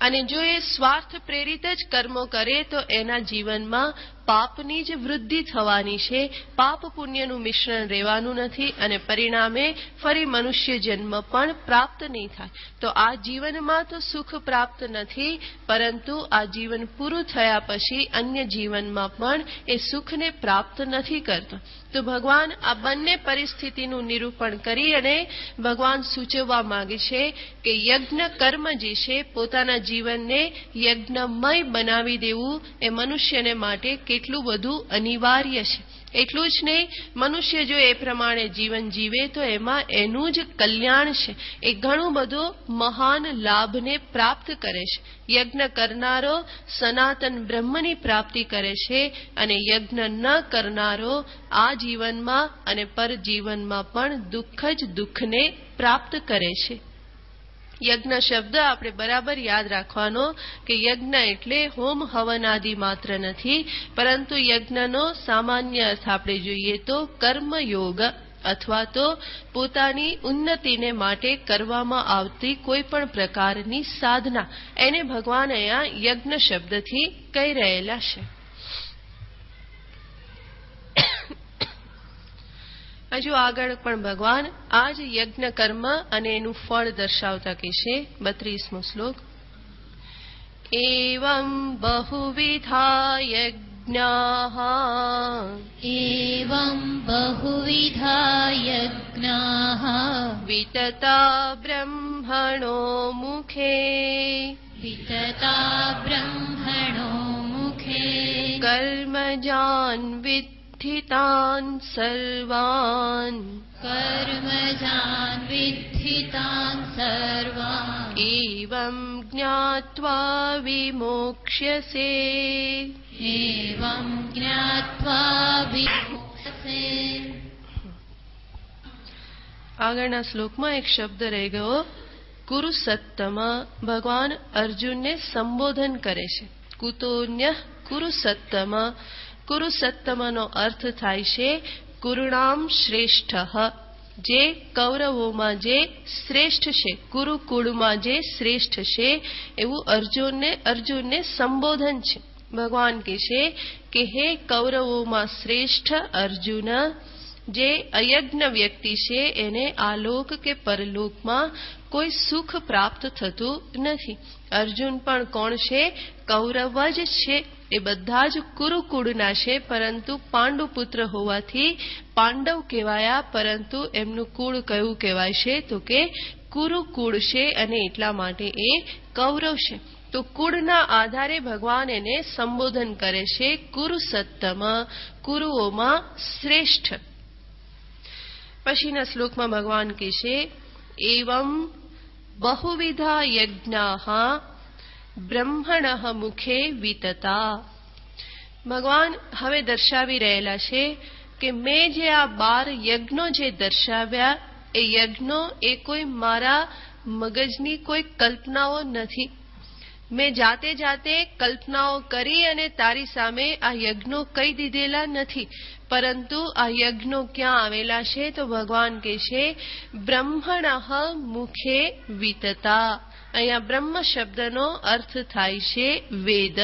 અને જો એ સ્વાર્થ પ્રેરિત જ કર્મો કરે તો એના જીવનમાં પાપની જ વૃદ્ધિ થવાની છે, પાપ પુણ્યનું મિશ્રણ રહેવાનું નથી, અને પરિણામે ફરી મનુષ્ય જન્મ પણ પ્રાપ્ત નહીં થાય. તો આ જીવનમાં તો સુખ પ્રાપ્ત નથી, પરંતુ આ જીવન પૂરું થયા પછી અન્ય જીવનમાં પણ એ સુખને પ્રાપ્ત નથી કરતો. તો ભગવાન આ બંને પરિસ્થિતિનું નિરૂપણ કરી અને ભગવાન સૂચવવા માંગે છે કે યજ્ઞ કર્મ જે છે, પોતાના જીવનને યજ્ઞમય બનાવી દેવું એ મનુષ્યને માટે કેટલું બધું અનિવાર્ય છે. એટલું જ નહીં, મનુષ્ય જો એ પ્રમાણે જીવન જીવે તો એમાં એનું જ કલ્યાણ છે, એ ઘણું બધો મહાન લાભને પ્રાપ્ત કરે છે. યજ્ઞ કરનારો સનાતન બ્રહ્મની પ્રાપ્તિ કરે છે, અને યજ્ઞ ન કરનારો આ જીવનમાં અને પરજીવનમાં પણ દુઃખ જ દુઃખને પ્રાપ્ત કરે છે. યજ્ઞ શબ્દ આપણે બરાબર યાદ રાખવાનો કે યજ્ઞ એટલે હોમ હવન આદિ માત્ર નથી, પરંતુ યજ્ઞનો સામાન્ય અર્થ આપણે જોઈએ તો કર્મયોગ, અથવા તો પોતાની ઉન્નતિને માટે કરવામાં આવતી કોઈ પણ પ્રકારની સાધના, એને ભગવાન અહીંયા યજ્ઞ શબ્દથી કહી રહેલા છે. હજુ આગળ પણ ભગવાન આ જ યજ્ઞ કર્મ અને એનું ફળ દર્શાવતા કહેશે. 32મો શ્લોક. એવં બહુવિધા યજ્ઞાઃ એવં બહુવિધા યજ્ઞાઃ વિતતા બ્રહ્મણો મુખે વિતતા બ્રહ્મણો મુખે કર્મજાન વિદ્ધિ તાન સર્વાન કર્મજાન વિદ્ધિ તાન સર્વાન એવં જ્ઞાત્વા વિમોક્ષ્યસે એવં જ્ઞાત્વા વિમોક્ષ્યસે. આગળના શ્લોકમાં એક શબ્દ રહી ગયો. કુરુસત્તમ. ભગવાન અર્જુનને સંબોધન કરે છે. કુતોન્ય કુરુસત્તમ. કુરુસત્તમનો અર્થ થાય છે કુરુણામ શ્રેષ્ઠ, જે કૌરવોમાં જે શ્રેષ્ઠ છે, કુરુકુળમાં જે શ્રેષ્ઠ છે એવું અર્જુનને સંબોધન છે. ભગવાન કહે છે કે હે કૌરવોમાં શ્રેષ્ઠ અર્જુન, જે અયજ્ઞ વ્યક્તિ છે એને આલોક કે પરલોકમાં કોઈ સુખ પ્રાપ્ત થતું નથી. અર્જુન પણ કોણ છે? કૌરવ જ છે. એ બધા જ કુરુકુળના છે, પરંતુ પાંડુ પુત્ર હોવાથી પાંડવ કહેવાયા, પરંતુ એમનું કુળ કયું કહેવાય છે? તો કે કુરુકુળ છે, અને એટલા માટે એ કૌરવ છે. તો કુળના આધારે ભગવાન એને સંબોધન કરે છે કુરુસત્તમ, કુરુઓમાં શ્રેષ્ઠ. પછીના શ્લોકમાં ભગવાન કહે છે એવં બહુવિધા યજ્ઞાઃ બ્રહ્મણઃ મુખે વિતતા. ભગવાન હવે દર્શાવી રહેલા છે કે મેં જે આ 12 યજ્ઞો જે દર્શાવ્યા, એ યજ્ઞો એ કોઈ મારા મગજની કોઈ કલ્પનાઓ નથી. મેં જાતે કલ્પનાઓ કરી અને તારી સામે આ યજ્ઞો કહી દીધેલા નથી, પરંતુ આ યજ્ઞો ક્યાં આવેલા છે? તો ભગવાન કહે છે બ્રહ્મણઃ મુખે વિતતા. અહીંયા બ્રહ્મ શબ્દનો અર્થ થાય છે વેદ.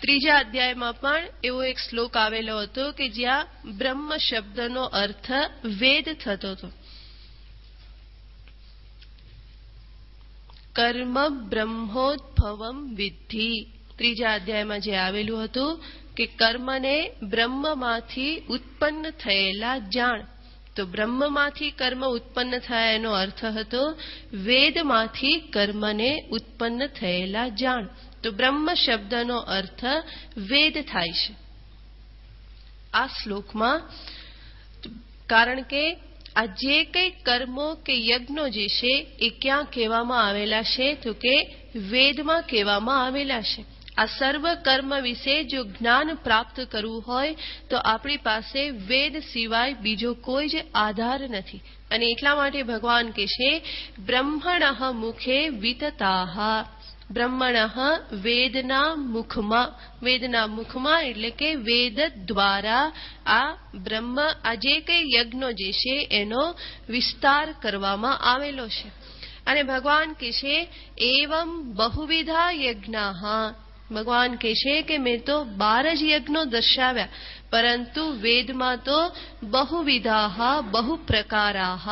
ત્રીજા અધ્યાયમાં પણ એવો એક શ્લોક આવેલો હતો કે જ્યાં બ્રહ્મ શબ્દનો અર્થ વેદ થતો હતો. કર્મ બ્રહ્મોદ્ભવમ વિદ્ધિ. ત્રીજા અધ્યાયમાં જે આવેલું હતું કે કર્મને બ્રહ્મમાંથી ઉત્પન્ન થયેલા જાણ. તો બ્રહ્મમાંથી કર્મ ઉત્પન્ન થયા એનો અર્થ હતો વેદમાંથી કર્મને ઉત્પન્ન થયેલા જાણ. તો બ્રહ્મ શબ્દનો અર્થ વેદ થાય છે આ શ્લોકમાં. કારણ કે આ જે કઈ કર્મો કે યજ્ઞો જે છે એ ક્યાં કહેવામાં આવેલા છે? તો કે વેદમાં કહેવામાં આવેલા છે. આ સર્વ કર્મ વિશે જો જ્ઞાન પ્રાપ્ત કરવું હોય તો આપણી પાસે વેદ સિવાય બીજો કોઈ જ આધાર નથી. અને એટલા માટે ભગવાન કહે છે બ્રહ્મણઃ મુખે વિતતાઃ. બ્રહ્મણઃ વેદના મુખમાં. વેદના મુખમાં એટલે કે વેદ દ્વારા આ બ્રહ્મ, આ જે કઈ યજ્ઞો જે છે એનો વિસ્તાર કરવામાં આવેલો છે. અને ભગવાન કહે છે એવં બહુવિધા યજ્ઞાઃ. ભગવાન કહે છે કે મેં તો 12 જ યજ્ઞો દર્શાવ્યા, પરંતુ વેદમાં તો બહુવિધાઃ બહુ પ્રકારાઃ,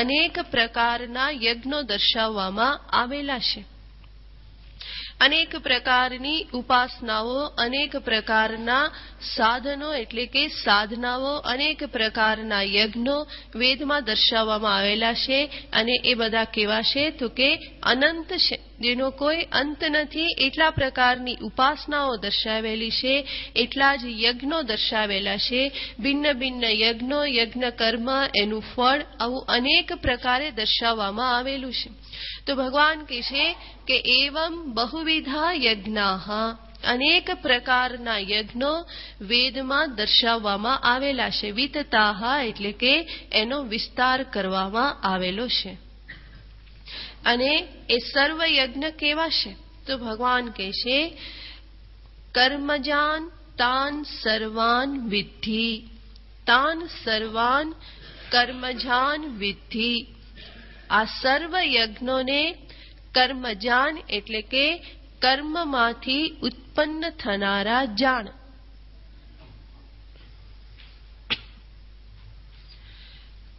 અનેક પ્રકારના યજ્ઞો દર્શાવવામાં આવેલા છે. અનેક પ્રકારની ઉપાસનાઓ, અનેક પ્રકારના સાધનો એટલે કે સાધનાઓ, અનેક પ્રકારના યજ્ઞો વેદમાં દર્શાવવામાં આવેલા છે. અને એ બધા કેવા છે? તો કે અનંત છે. જેનો કોઈ અંત નથી, એટલા પ્રકારની ઉપાસનાઓ દર્શાવેલી છે, એટલા જ યજ્ઞો દર્શાવેલા છે. ભિન્ન ભિન્ન યજ્ઞો, યજ્ઞ કર્મ, એનું ફળ, આવું અનેક પ્રકારે દર્શાવવામાં આવેલું છે. તો ભગવાન કહે છે કે એવમ બહુવિધા યજ્ઞાઃ, અનેક પ્રકારના યજ્ઞો વેદમાં દર્શાવવામાં આવેલા છે. વિતતાઃ એટલે કે એનો વિસ્તાર કરવામાં આવેલો છે. અને એ સર્વ યજ્ઞ કેવા છે? તો ભગવાન કહે છે કર્મજાન તાન સર્વાન વિદ્ધિ, તાન સર્વાન કર્મજાન વિદ્ધિ. આ સર્વ યજ્ઞોને કર્મજાન એટલે કે કર્મમાંથી ઉત્પન્ન થનારા જાણ.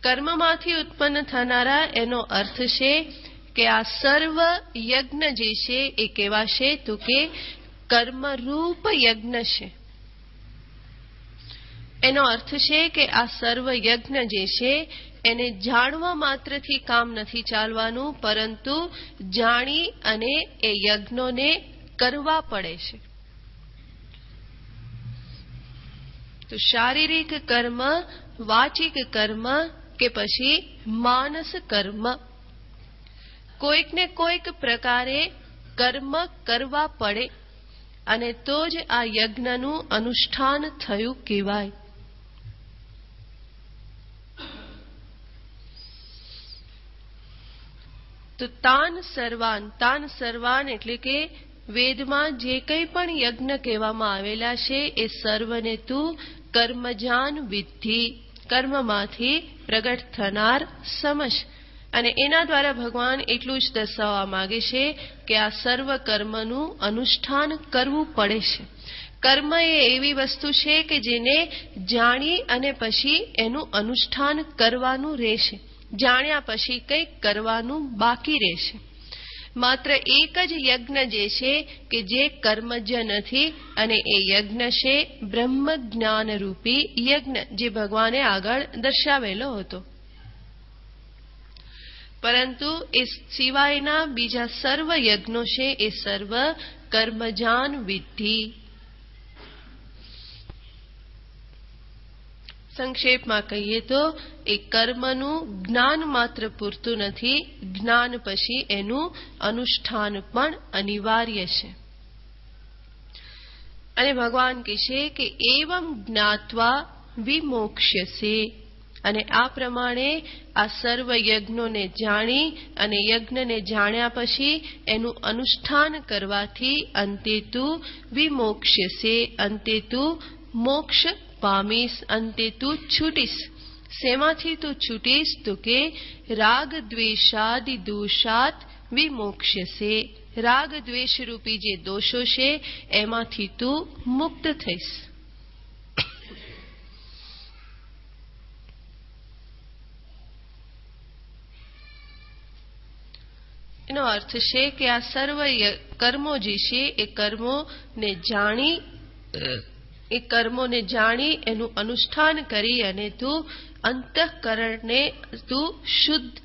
કર્મમાંથી ઉત્પન્ન થનારા એનો અર્થ છે કે આ સર્વ યજ્ઞ જે છે એ કેવા છે? તો કે કર્મરૂપ યજ્ઞ છે. એનો અર્થ છે કે આ સર્વ યજ્ઞ જે છે એને જાણવા માત્રથી કામ નથી ચાલવાનું, પરંતુ જાણી અને એ યજ્ઞોને કરવા પડે છે. તો શારીરિક કર્મ, વાચિક કર્મ કે પછી માનસ કર્મ, કોઈક ને કોઈક પ્રકારે કર્મ કરવા પડે, અને તો જ આ યજ્ઞનું અનુષ્ઠાન થયું કહેવાય. તો તાન સર્વાન એટલે કે વેદમાં જે કંઈ પણ યજ્ઞ કહેવામાં આવેલા છે એ સર્વને તું કર્મજાન વિદ્ધિ, કર્મમાંથી પ્રગટ થનાર સમજ. અને એના દ્વારા ભગવાન એટલું જ દર્શાવવા માંગે છે કે આ સર્વ કર્મનું અનુષ્ઠાન કરવું પડે છે. કર્મ એ એવી વસ્તુ છે કે જેને જાણી અને પછી એનું અનુષ્ઠાન કરવાનું રહેશે. જાણ્યા પછી કંઈક કરવાનું બાકી રહેશે. માત્ર એક જ યજ્ઞ જે છે કે જે કર્મજ નથી, અને એ યજ્ઞ છે બ્રહ્મ જ્ઞાન રૂપી યજ્ઞ, જે ભગવાને આગળ દર્શાવેલો હતો. પરંતુ એ સિવાયના બીજા સર્વ યજ્ઞો છે એ સર્વ કર્મજાન વિદ્ધિ. સંક્ષેપમાં કહીએ તો એ કર્મનું જ્ઞાન માત્ર પૂરતું નથી, જ્ઞાન પછી એનું અનુષ્ઠાન પણ અનિવાર્ય છે. અને ભગવાન કહે છે કે એવમ જ્ઞાત્વા વિમોક્ષ્યસે, અને આ પ્રમાણે આ સર્વ યજ્ઞોને જાણી અને યજ્ઞને જાણ્યા પછી એનું અનુષ્ઠાન કરવાથી અંતે તું વિમોક્ષ્યસે, અંતે તું મોક્ષ પામીશ, અંતે તું છૂટીશ. શેમાંથી તું છૂટીશ? તો કે રાગ દ્વેષાદિ દોષાત વિમોક્ષ્યસે, રાગ દ્વેષ રૂપી જે દોષો છે એમાંથી તું મુક્ત થઈશ. એનો અર્થ છે કે આ સર્વ કર્મો જે છે એ કર્મોને જાણી એનું અનુષ્ઠાન કરી અને તું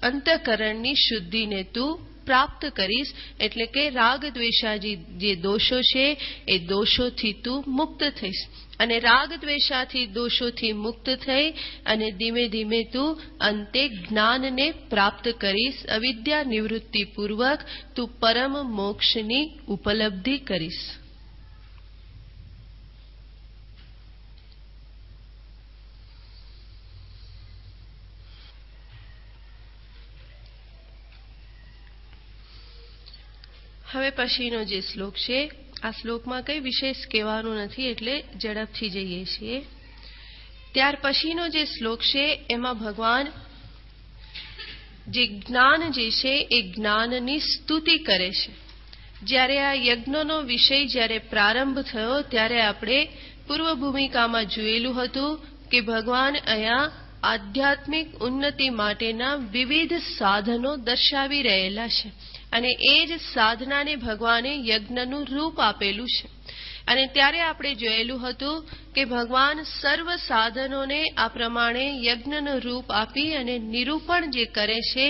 અંતઃકરણની શુદ્ધિને તું પ્રાપ્ત કરીશ. એટલે કે રાગ દ્વેષાદી જે દોષો છે એ દોષોથી તું મુક્ત થઈશ. અને રાગ દ્વેષાથી દોષોથી મુક્ત થઈ અને ધીમે ધીમે તું અંતે જ્ઞાનને પ્રાપ્ત કરીશ. અવિદ્યા નિવૃત્તિ પૂર્વક તું પરમ મોક્ષની ઉપલબ્ધિ કરીશ. હવે પછીનો જે શ્લોક છે, આ શ્લોકમાં કંઈ વિશેષ કહેવાનું નથી, એટલે ઝડપથી જઈએ છીએ. ત્યાર પછીનો જે શ્લોક છે એમાં ભગવાન જે જ્ઞાન જે છે એ જ્ઞાનની સ્તુતિ કરે છે. જ્યારે આ યજ્ઞનો વિષય જ્યારે પ્રારંભ થયો ત્યારે આપણે પૂર્વ ભૂમિકામાં જોયેલું હતું કે ભગવાન અહીંયા આધ્યાત્મિક ઉન્નતિ માટેના વિવિધ સાધનો દર્શાવી રહેલા છે, અને એ જ સાધનાને ભગવાને યજ્ઞનું રૂપ આપેલું છે. અને ત્યારે આપણે જોયેલું હતું કે ભગવાન સર્વ સાધનોને આ પ્રમાણે યજ્ઞનું રૂપ આપી અને નિરૂપણ જે કરે છે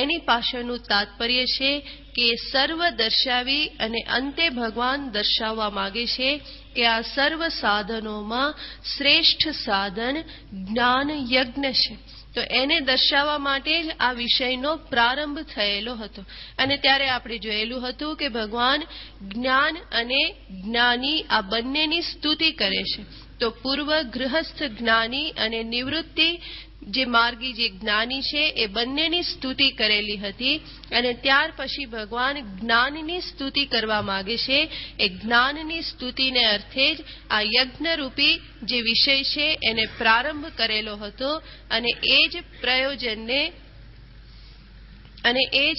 એની પાછળનું તાત્પર્ય છે કે સર્વ દર્શાવી અને અંતે ભગવાન દર્શાવવા માંગે છે કે આ સર્વ સાધનોમાં શ્રેષ્ઠ સાધન જ્ઞાન યજ્ઞ છે. તો એને દર્શાવવા માટે જ આ વિષયનો પ્રારંભ થયેલો હતો. અને ત્યારે આપણે જોયેલું હતું કે ભગવાન જ્ઞાન અને જ્ઞાની આ બંનેની સ્તુતિ કરે છે. તો પૂર્વ ગૃહસ્થ જ્ઞાની અને નિવૃત્તિ જે માર્ગી જે જ્ઞાની છે એ બંનેની સ્તુતિ કરેલી હતી. અને ત્યાર પછી ભગવાન જ્ઞાનની સ્તુતિ કરવા માંગે છે. એ જ્ઞાનની સ્તુતિને અર્થે જ આ યજ્ઞરૂપી જે વિષય છે એને પ્રારંભ કરેલો હતો. અને એ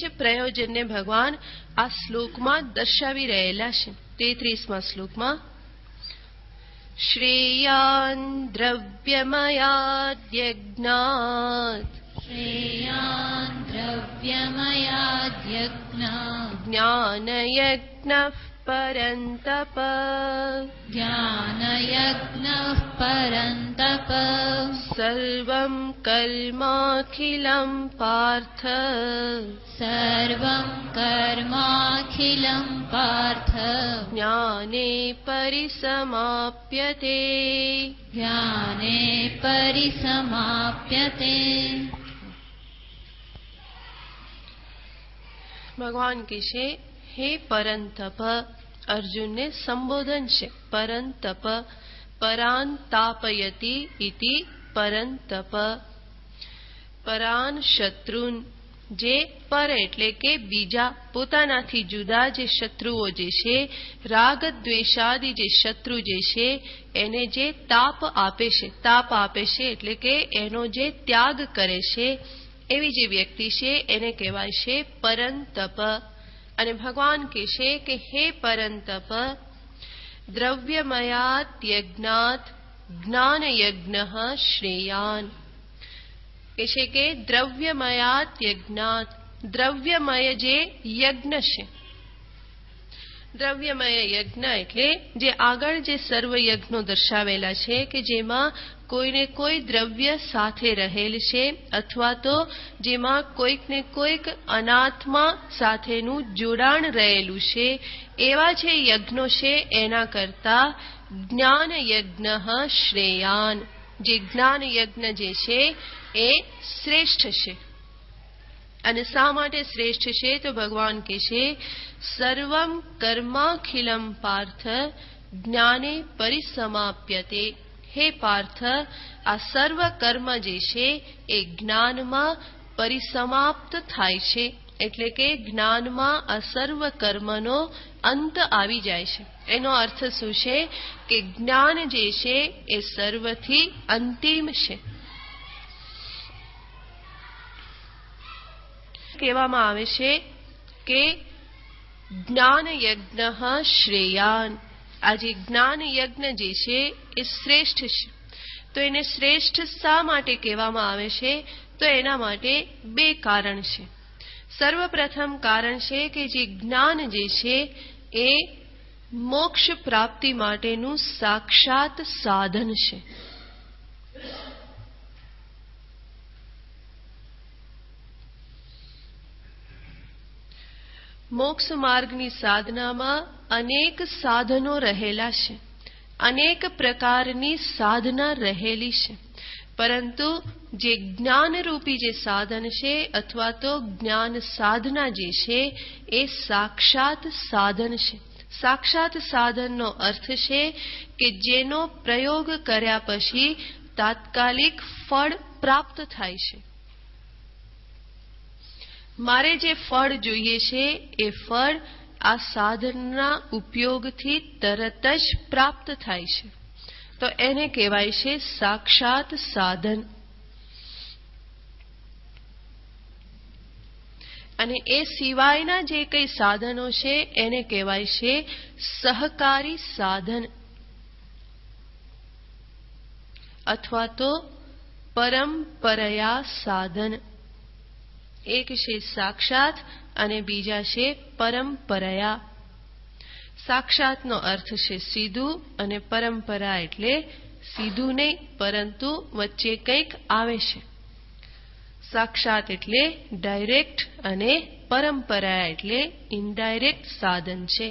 જ પ્રયોજનને ભગવાન આ શ્લોકમાં દર્શાવી રહેલા છે. 33મા શ્લોકમાં શ્રેયાન દ્રવ્યમયાદ્યજ્ઞાત જ્ઞાનયજ્ઞઃ પરંતપ સર્વં કર્માખિલં પાર્થ જ્ઞાને પરિસમાપ્યતે. ભગવાન કહે છે હે પરંતપ, અર્જુનને સંબોધન છે. પરંતપ પરાન તાપયતિ ઇતિ પરંતપ. પરાન શત્રુન, જે પર એટલે કે બીજા પોતાનાથી જુદા જે શત્રુઓ જે છે, રાગ દ્વેષાદિ જે શત્રુ જે છે એને જે તાપ આપે છે એટલે કે એનો જે ત્યાગ કરે છે એવી જે વ્યક્તિ છે એને કહેવાય છે પરંતપ. અને ભગવાન કહે છે કે હે પરંતપ, દ્રવ્યમયાત્યજ્ઞાત જ્ઞાનયજ્ઞઃ શ્રેયાન. કહે છે કે દ્રવ્યમયાત્યજ્ઞાત, દ્રવ્યમય જે યજ્ઞ છે, દ્રવ્યમય યજ્ઞ એટલે જે આગળ જે સર્વ યજ્ઞો દર્શાવેલા છે કે જેમાં કોઈને કોઈ દ્રવ્ય સાથે રહેલ છે અથવા તો જેમાં કોઈકને કોઈક અનાત્મા સાથેનું જોડાણ રહેલું છે એવા જે યજ્ઞો છે એના કરતા જ્ઞાન યજ્ઞ શ્રેયાન, જે જ્ઞાન યજ્ઞ જે છે એ શ્રેષ્ઠ છે. અને શા માટે શ્રેષ્ઠ છે? તો ભગવાન કહે છે સર્વમ કર્માખિલમ પાર્થ જ્ઞાને પરિસમાપ્યતે. હે પાર્થ, આ સર્વ કર્મ જે છે એ જ્ઞાનમાં પરિસમાપ્ત થાય છે. એટલે કે જ્ઞાનમાં આ સર્વ કર્મનો અંત આવી જાય છે. એનો અર્થ શું છે કે જ્ઞાન જે છે એ સર્વથી અંતિમ છે. કહેવામાં આવે છે કે જ્ઞાન યજ્ઞ શ્રેયાન. આ જે જ્ઞાન યજ્ઞ જે છે એ શ્રેષ્ઠ છે. તો એને શ્રેષ્ઠ શા માટે કહેવામાં આવે છે? તો એના માટે બે કારણ છે. સર્વપ્રથમ કારણ છે કે જે જ્ઞાન જે છે એ મોક્ષ પ્રાપ્તિ માટેનું સાક્ષાત સાધન છે. મોક્ષ માર્ગની સાધનામાં અનેક સાધનો રહેલા છે, અનેક પ્રકારની સાધના રહેલી છે. પરંતુ જે જ્ઞાનરૂપી જે સાધન છે અથવા તો જ્ઞાન સાધના જે છે એ સાક્ષાત સાધન છે. સાક્ષાત સાધનનો અર્થ છે કે જેનો પ્રયોગ કર્યા પછી તાત્કાલિક ફળ પ્રાપ્ત થાય છે. મારે જે ફળ જોઈએ છે એ ફળ આ સાધનના ઉપયોગથી તરત જ પ્રાપ્ત થાય છે. તો એને કહેવાય છે સાક્ષાત સાધન. અને એ સિવાયના જે કઈ સાધનો છે એને કહેવાય છે સહકારી સાધન અથવા તો પરંપરયા સાધન. એક છે સાક્ષાત અને બીજા છે પરંપરયા. સાક્ષાતનો અર્થ છે સીધું, અને પરંપરા એટલે સીધું નહીં પરંતુ વચ્ચે કંઈક આવે છે. સાક્ષાત એટલે ડાયરેક્ટ અને પરંપરા એટલે ઇનડાયરેક્ટ સાધન છે.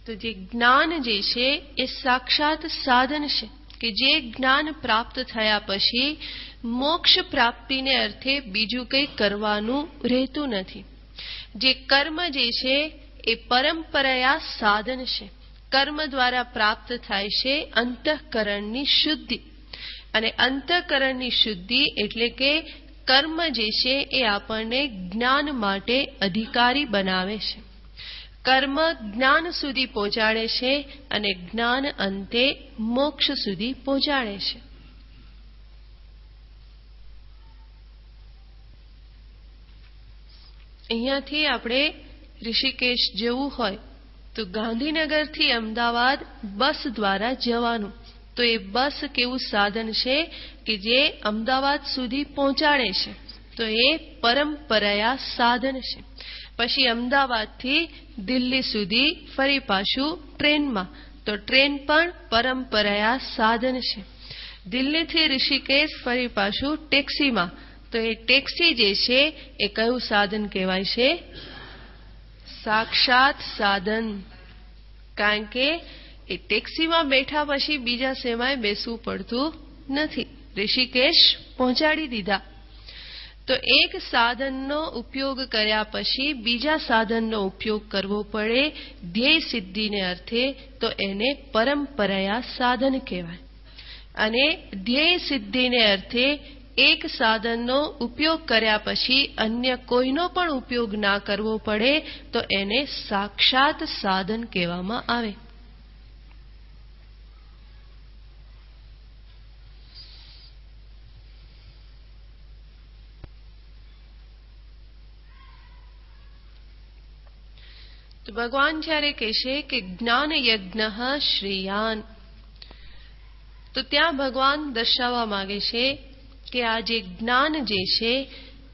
તો જે જ્ઞાન જે છે એ સાક્ષાત સાધન છે કે જે જ્ઞાન પ્રાપ્ત થયા પછી મોક્ષ પ્રાપ્તિને અર્થે બીજું કંઈ કરવાનું રહેતું નથી. જે કર્મ જે છે એ પરંપરાયા સાધન છે. કર્મ દ્વારા પ્રાપ્ત થાય છે અંતઃકરણની શુદ્ધિ, અને અંતઃકરણની શુદ્ધિ એટલે કે કર્મ જે છે એ આપણને જ્ઞાન માટે અધિકારી બનાવે છે. કર્મ જ્ઞાન સુધી પહોંચાડે છે અને જ્ઞાન અંતે મોક્ષ સુધી પહોંચાડે છે. અહીંયાથી આપણે ઋષિકેશ જવું હોય તો ગાંધીનગરથી અમદાવાદ બસ દ્વારા જવાનું. તો એ બસ કેવું સાધન છે કે જે અમદાવાદ સુધી પહોંચાડે છે. તો એ પરંપરાયા સાધન છે. પછી અમદાવાદથી દિલ્હી સુધી ફરી પાછું ટ્રેનમાં, તો ટ્રેન પણ પરંપરાયા સાધન છે. દિલ્હીથી ઋષિકેશ ફરી પાછું ટેક્સીમાં, તો એ ટેક્સી જે છે એ કયું સાધન કહેવાય છે? સાક્ષાત સાધન. કારણ કે એ ટેક્સીમાં બેઠા પછી બીજા શેમાંય બેસવું પડતું નથી, ઋષિકેશ પહોંચાડી દીધા. તો એક સાધનનો ઉપયોગ કર્યા પછી બીજા સાધનનો ઉપયોગ કરવો પડે ધ્યેય સિદ્ધિને અર્થે, તો એને પરંપરાયા સાધન કહેવાય. અને ધ્યેય સિદ્ધિને અર્થે એક સાધનનો ઉપયોગ કર્યા પછી અન્ય કોઈનો પણ ઉપયોગ ના કરવો પડે તો એને સાક્ષાત સાધન કહેવામાં આવે. તો ભગવાન જ્યારે કહેશે કે જ્ઞાન યજ્ઞ શ્રેયાન, તો ત્યાં ભગવાન દર્શાવવા માંગે છે કે આ જે જ્ઞાન જે છે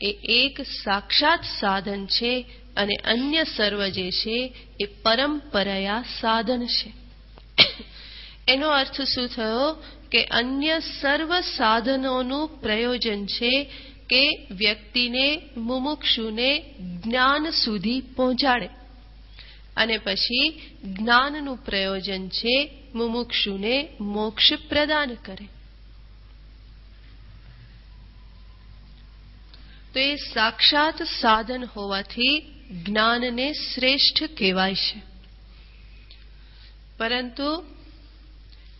એ એક સાક્ષાત સાધન છે અને અન્ય સર્વ જે છે એ પરંપરાયા સાધન છે. એનો અર્થ શું થયો કે અન્ય સર્વ સાધનોનું પ્રયોજન છે કે વ્યક્તિને, મુમુક્ષુને જ્ઞાન સુધી પહોંચાડે, અને પછી જ્ઞાનનું પ્રયોજન છે મુમુક્ષુને મોક્ષ પ્રદાન કરે. તો એ સાક્ષાત સાધન હોવાથી જ્ઞાનને શ્રેષ્ઠ કહેવાય છે. પરંતુ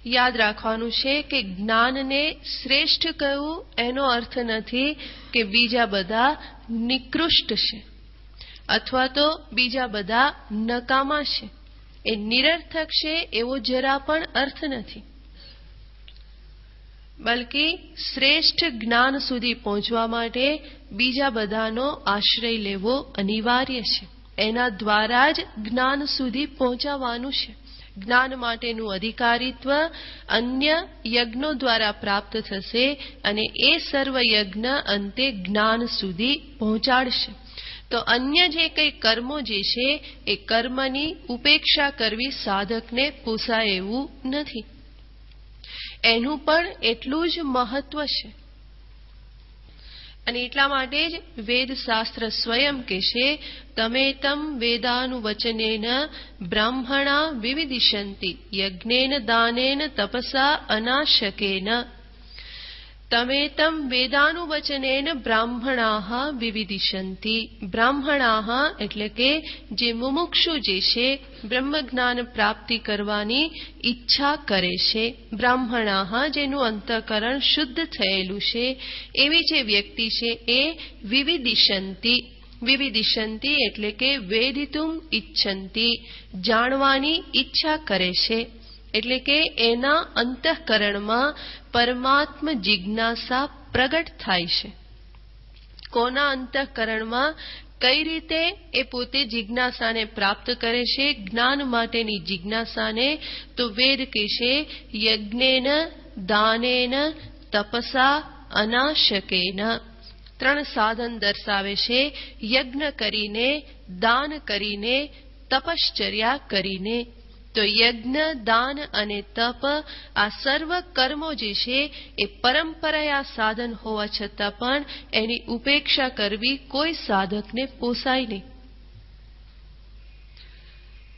યાદ રાખવાનું છે કે જ્ઞાનને શ્રેષ્ઠ કહેવું એનો અર્થ નથી કે બીજા બધા નિકૃષ્ટ છે અથવા તો બીજા બધા નકામા છે. એ નિરર્થક છે એવો જરા પણ અર્થ નથી. બલકે શ્રેષ્ઠ જ્ઞાન સુધી પહોંચવા માટે બીજા બધાનો આશ્રય લેવો અનિવાર્ય છે. એના દ્વારા જ જ્ઞાન સુધી પહોંચવાનું છે. જ્ઞાન માટેનું અધિકારીત્વ અન્ય યજ્ઞો દ્વારા પ્રાપ્ત થશે અને એ સર્વ યજ્ઞ અંતે જ્ઞાન સુધી પહોંચાડશે. તો અન્ય જે કંઈ કર્મો જે છે એ કર્મની ઉપેક્ષા કરવી સાધકને પોસાય એવું નથી. એનું પણ એટલું જ મહત્વ છે. અને એટલા માટે જ વેદશાસ્ત્ર સ્વયં કહેશે તમે તમ વેદાનુવચનેન બ્રાહ્મણા વિવિદિશંતિ યજ્ઞેન દાનેન તપસા અનાશકેન. તમે તમ વેદાનુવચનેન બ્રાહ્મણાઃ વિવિદિશંતિ. બ્રાહ્મણાઃ એટલે કે જે મુમુક્ષુ જે છે બ્રહ્મજ્ઞાન પ્રાપ્તિ કરવાની ઈચ્છા કરે છે, બ્રાહ્મણાઃ જેનું અંતઃકરણ શુદ્ધ થયેલું છે એવી જે વ્યક્તિ છે એ વિવિદિશંતિ. વિવિદિશંતિ એટલે કે વેદિતુમ ઈચ્છંતિ, જાણવાની ઈચ્છા કરે છે. એટલે કે એના અંતઃકરણમાં પરમાત્મ જિજ્ઞાસા પ્રગટ થાય છે. કોના અંતઃકરણમાં કઈ રીતે એ પોતે જિજ્ઞાસાને પ્રાપ્ત કરે છે, જ્ઞાન માટેની જિજ્ઞાસાને? તો વેદ કહેશે યજ્ઞેન દાનેન તપસા અનાશકેન. ત્રણ સાધન દર્શાવે છે: યજ્ઞ કરીને, દાન કરીને, તપશ્ચર્યા કરીને. તો યજ્ઞ, દાન અને તપ આ સર્વ કર્મો જે છે એ પરંપરાયા સાધન હોવા છતાં પણ એની ઉપેક્ષા કરવી કોઈ સાધકને પોસાય નહીં.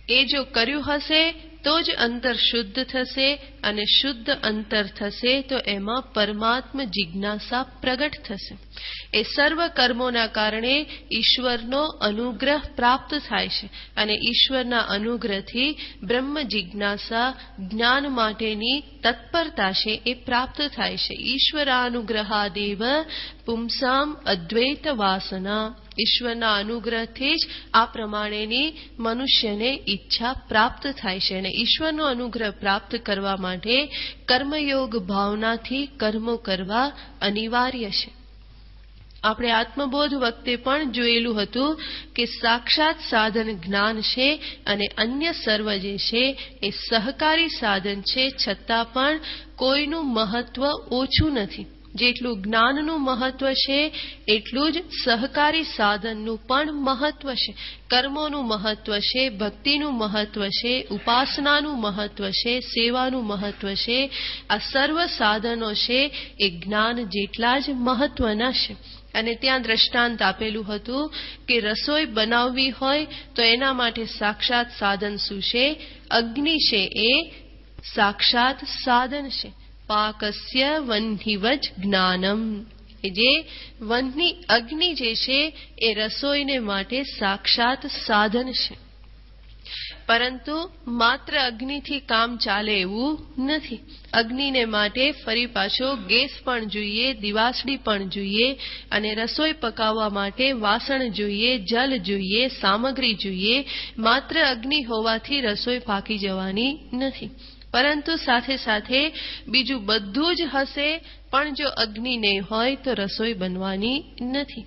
એ જો કર્યું હશે તો જ અંતર શુદ્ધ થશે, અને શુદ્ધ અંતર થશે તો એમાં પરમાત્મ જિજ્ઞાસા પ્રગટ થશે. એ સર્વ કર્મોના કારણે ઈશ્વરનો અનુગ્રહ પ્રાપ્ત થાય છે, અને ઈશ્વરના અનુગ્રહથી બ્રહ્મ જિજ્ઞાસા, જ્ઞાન માટેની તત્પરતા છે એ પ્રાપ્ત થાય છે. ઈશ્વરાનુગ્રહાદેવ પુંસામ અદ્વૈત વાસના. ઈશ્વરના અનુગ્રહથી જ આ પ્રમાણેની મનુષ્યને ઈચ્છા પ્રાપ્ત થાય છે. અને ઈશ્વરનો અનુગ્રહ પ્રાપ્ત કરવા માટે કર્મયોગ ભાવનાથી કર્મો કરવા અનિવાર્ય છે. આપણે આત્મબોધ વખતે પણ જોયેલું હતું કે સાક્ષાત સાધન જ્ઞાન છે, અને અન્ય સર્વ જે છે એ સહકારી સાધન છે, છતાં પણ કોઈનું મહત્વ ઓછું નથી. જેટલું જ્ઞાનનું મહત્વ છે એટલું જ સહકારી સાધનનું પણ મહત્વ છે. કર્મોનું મહત્વ છે, ભક્તિનું મહત્વ છે, ઉપાસનાનું મહત્વ છે, સેવાનું મહત્વ છે. આ સર્વ સાધનો છે એ જ્ઞાન જેટલા જ મહત્વના છે. અને ત્યાં દ્રષ્ટાંત આપેલું હતું કે રસોઈ બનાવવી હોય તો એના માટે સાક્ષાત સાધન શું છે? અગ્નિ છે એ સાક્ષાત સાધન છે. પાકસ્ય વહ્નિવજ જ્ઞાનમ. જે વહ્નિ અગ્નિ જે છે એ રસોઈને માટે સાક્ષાત સાધન છે. પરંતુ માત્ર અગ્નિથી કામ ચાલે એવું નથી. અગ્નિને માટે ફરી પાછો ગેસ પણ જોઈએ, દિવાસળી પણ જોઈએ, અને રસોઈ પકાવવા માટે વાસણ જોઈએ, જલ જોઈએ, સામગ્રી જોઈએ. માત્ર અગ્નિ હોવાથી રસોઈ પાકી જવાની નથી, પરંતુ સાથે સાથે બીજું બધું જ હશે, પણ જો અગ્નિ નહીં હોય તો રસોઈ બનવાની નથી.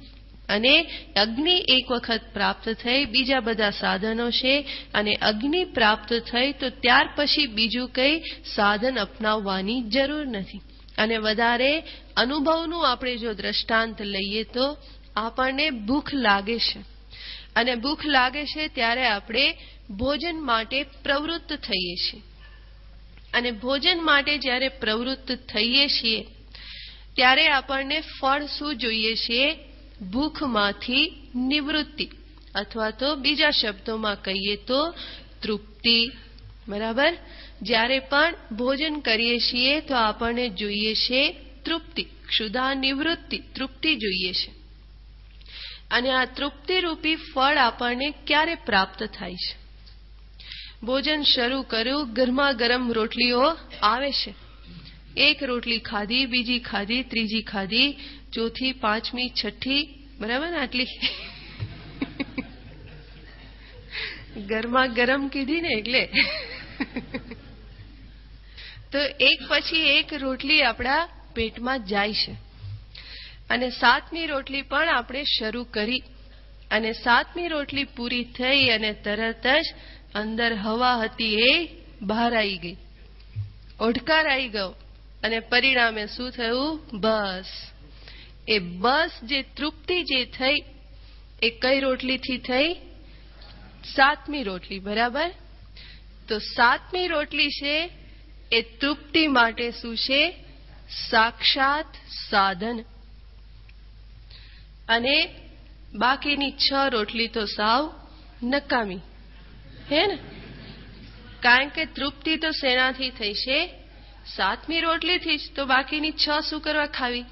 અને અગ્નિ એક વખત પ્રાપ્ત થઈ, બીજા બધા સાધનો છે, અને અગ્નિ પ્રાપ્ત થઈ તો ત્યાર પછી બીજું કંઈ સાધન અપનાવવાની જરૂર નથી. અને વધારે અનુભવનું આપણે જો દ્રષ્ટાંત લઈએ તો આપણને ભૂખ લાગે છે, અને ભૂખ લાગે છે ત્યારે આપણે ભોજન માટે પ્રવૃત્ત થઈએ છીએ. અને ભોજન માટે જ્યારે પ્રવૃત્ત થઈએ છીએ ત્યારે આપણને ફળ શું જોઈએ છીએ? ભૂખમાંથી નિવૃત્તિ, અથવા તો બીજા શબ્દોમાં કહીએ તો તૃપ્તિ. બરાબર? જ્યારે પણ ભોજન કરીએ છીએ તો આપણને જોઈએ છે તૃપ્તિ, ક્ષુધા નિવૃત્તિ, તૃપ્તિ જોઈએ છે. અને આ તૃપ્તિરૂપી ફળ આપણને ક્યારે પ્રાપ્ત થાય છે? ભોજન શરૂ કર્યું, ગરમા ગરમ રોટલીઓ આવે છે. એક રોટલી ખાધી, બીજી ખાધી, ત્રીજી ખાધી, ચોથી, પાંચમી, છઠ્ઠી. બરાબર? આટલી ગરમા ગરમ કીધી ને એટલે. તો એક પછી એક રોટલી આપણા પેટમાં જાય છે. અને સાતમી રોટલી પણ આપણે શરૂ કરી, અને સાતમી રોટલી પૂરી થઈ અને તરત જ અંદર હવા હતી એ બહાર આવી ગઈ, ઓડકાર આવી ગયો, અને પરિણામે શું થયું? બસ. એ બસ જે તૃપ્તિ જે થઈ એ કઈ રોટલીથી થઈ? સાતમી રોટલી. બરાબર? તો સાતમી રોટલી છે એ તૃપ્તિ માટે શું છે? સાક્ષાત સાધન. અને બાકીની 6 રોટલી તો સાવ નકામી, હે ને? કારણ કે તૃપ્તિ તો શેનાથી થઈ છે? સાતમી રોટલીથી જ. તો બાકીની 6 શું કરવા ખાવી?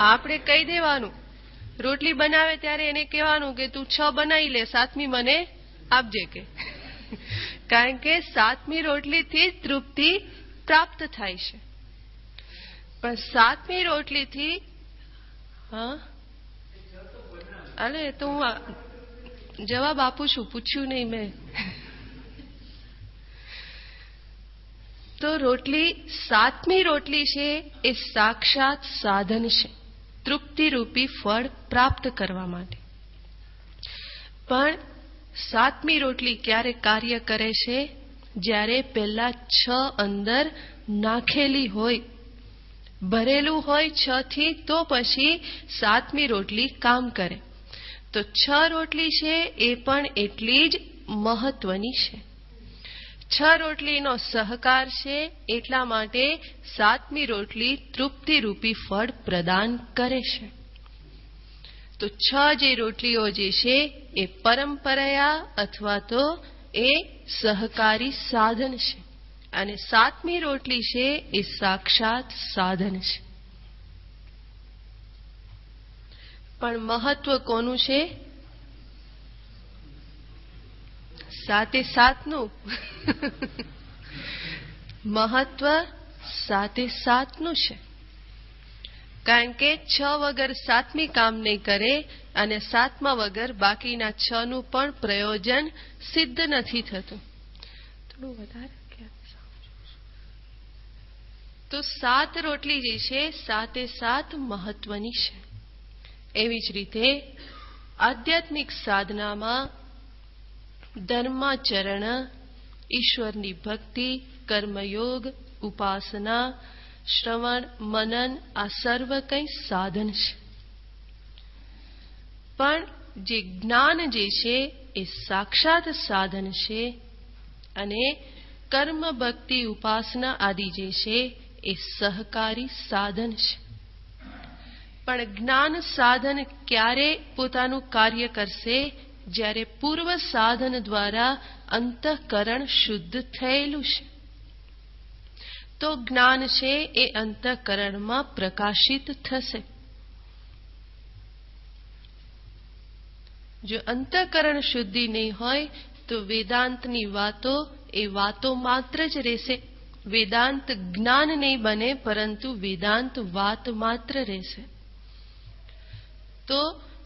આપણે કહી દેવાનું, રોટલી બનાવે ત્યારે એને કહેવાનું કે તું 6 બનાવી લે, સાતમી મને આપજે કે. કારણ કે સાતમી રોટલીથી જ તૃપ્તિ પ્રાપ્ત થાય છે. પણ સાતમી રોટલીથી અરે તો હું જવાબ આપું છું, પૂછ્યું નહીં મેં. તો રોટલી, સાતમી રોટલી છે એ સાક્ષાત સાધન છે તૃપ્તિરૂપી ફળ પ્રાપ્ત કરવા માટે. પણ સાતમી રોટલી ક્યારે કાર્ય કરે છે? જ્યારે પહેલા 6 અંદર નાખેલી હોય ભરેલું હોય 6 થી, તો પછી 7મી રોટલી કામ કરે. તો 6 રોટલી છે એ પણ એટલી જ મહત્વની છે. 6 રોટલીનો સહકાર છે, એટલા માટે 7મી રોટલી તૃપ્તિરૂપી ફળ પ્રદાન કરે છે. તો 6 જે રોટલીઓ જે છે એ પરંપરાયા અથવા તો એ સહકારી સાધન છે, અને 7મી રોટલી છે એ સાક્ષાત સાધન છે. પણ મહત્વ કોનું છે? 7-7નું. મહત્વ 7-7નું છે, કારણ કે 6 વગર 7મી કામ નહીં કરે, અને 7મા વગર બાકીના 6નું પણ પ્રયોજન સિદ્ધ નથી થતું. થોડું વધારે તો 7 રોટલી જે છે 7-7 મહત્વની છે. એવી જ રીતે આધ્યાત્મિક સાધનામાં ધર્માચરણ, ઈશ્વરની ભક્તિ, કર્મયોગ, ઉપાસના, શ્રવણ, મનન, આ સર્વ કંઈ સાધન છે. પણ જે જ્ઞાન જે છે એ સાક્ષાત સાધન છે, અને કર્મ, ભક્તિ, ઉપાસના આદિ જે છે એ સહકારી સાધન છે. પણ જ્ઞાન સાધન ક્યારે પોતાનું કાર્ય કરશે? જ્યારે પૂર્વ સાધન દ્વારા અંતઃકરણ શુદ્ધ થયેલું છે, તો જ્ઞાન છે એ અંતઃકરણમાં પ્રકાશિત થશે. જો અંતઃકરણ શુદ્ધિ નહીં હોય તો વેદાંતની વાતો એ વાતો માત્ર જ રહેશે. વેદાંત જ્ઞાન નહીં બને, પરંતુ વેદાંત વાત માત્ર રહેશે. તો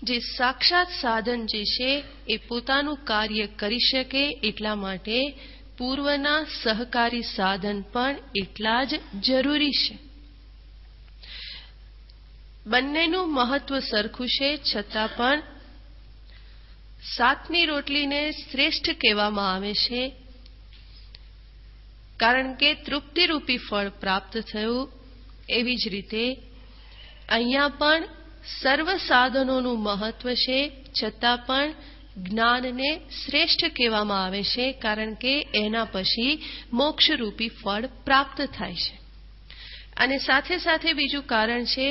જે સાક્ષાત સાધન જે છે એ પોતાનું કાર્ય કરી શકે, એટલા માટે પૂર્વના સહકારી સાધન પણ એટલા જ જરૂરી છે. બંનેનું મહત્વ સરખું છે, છતાં પણ 7મી રોટલીને શ્રેષ્ઠ કહેવામાં આવે છે, કારણ કે તૃપ્તિરૂપી ફળ પ્રાપ્ત થયું. એવી જ રીતે અહીંયા પણ સર્વ સાધનોનું મહત્વ છે, છતાં પણ જ્ઞાનને શ્રેષ્ઠ કહેવામાં આવે છે, કારણ કે એના પછી મોક્ષરૂપી ફળ પ્રાપ્ત થાય છે. અને સાથે સાથે બીજું કારણ છે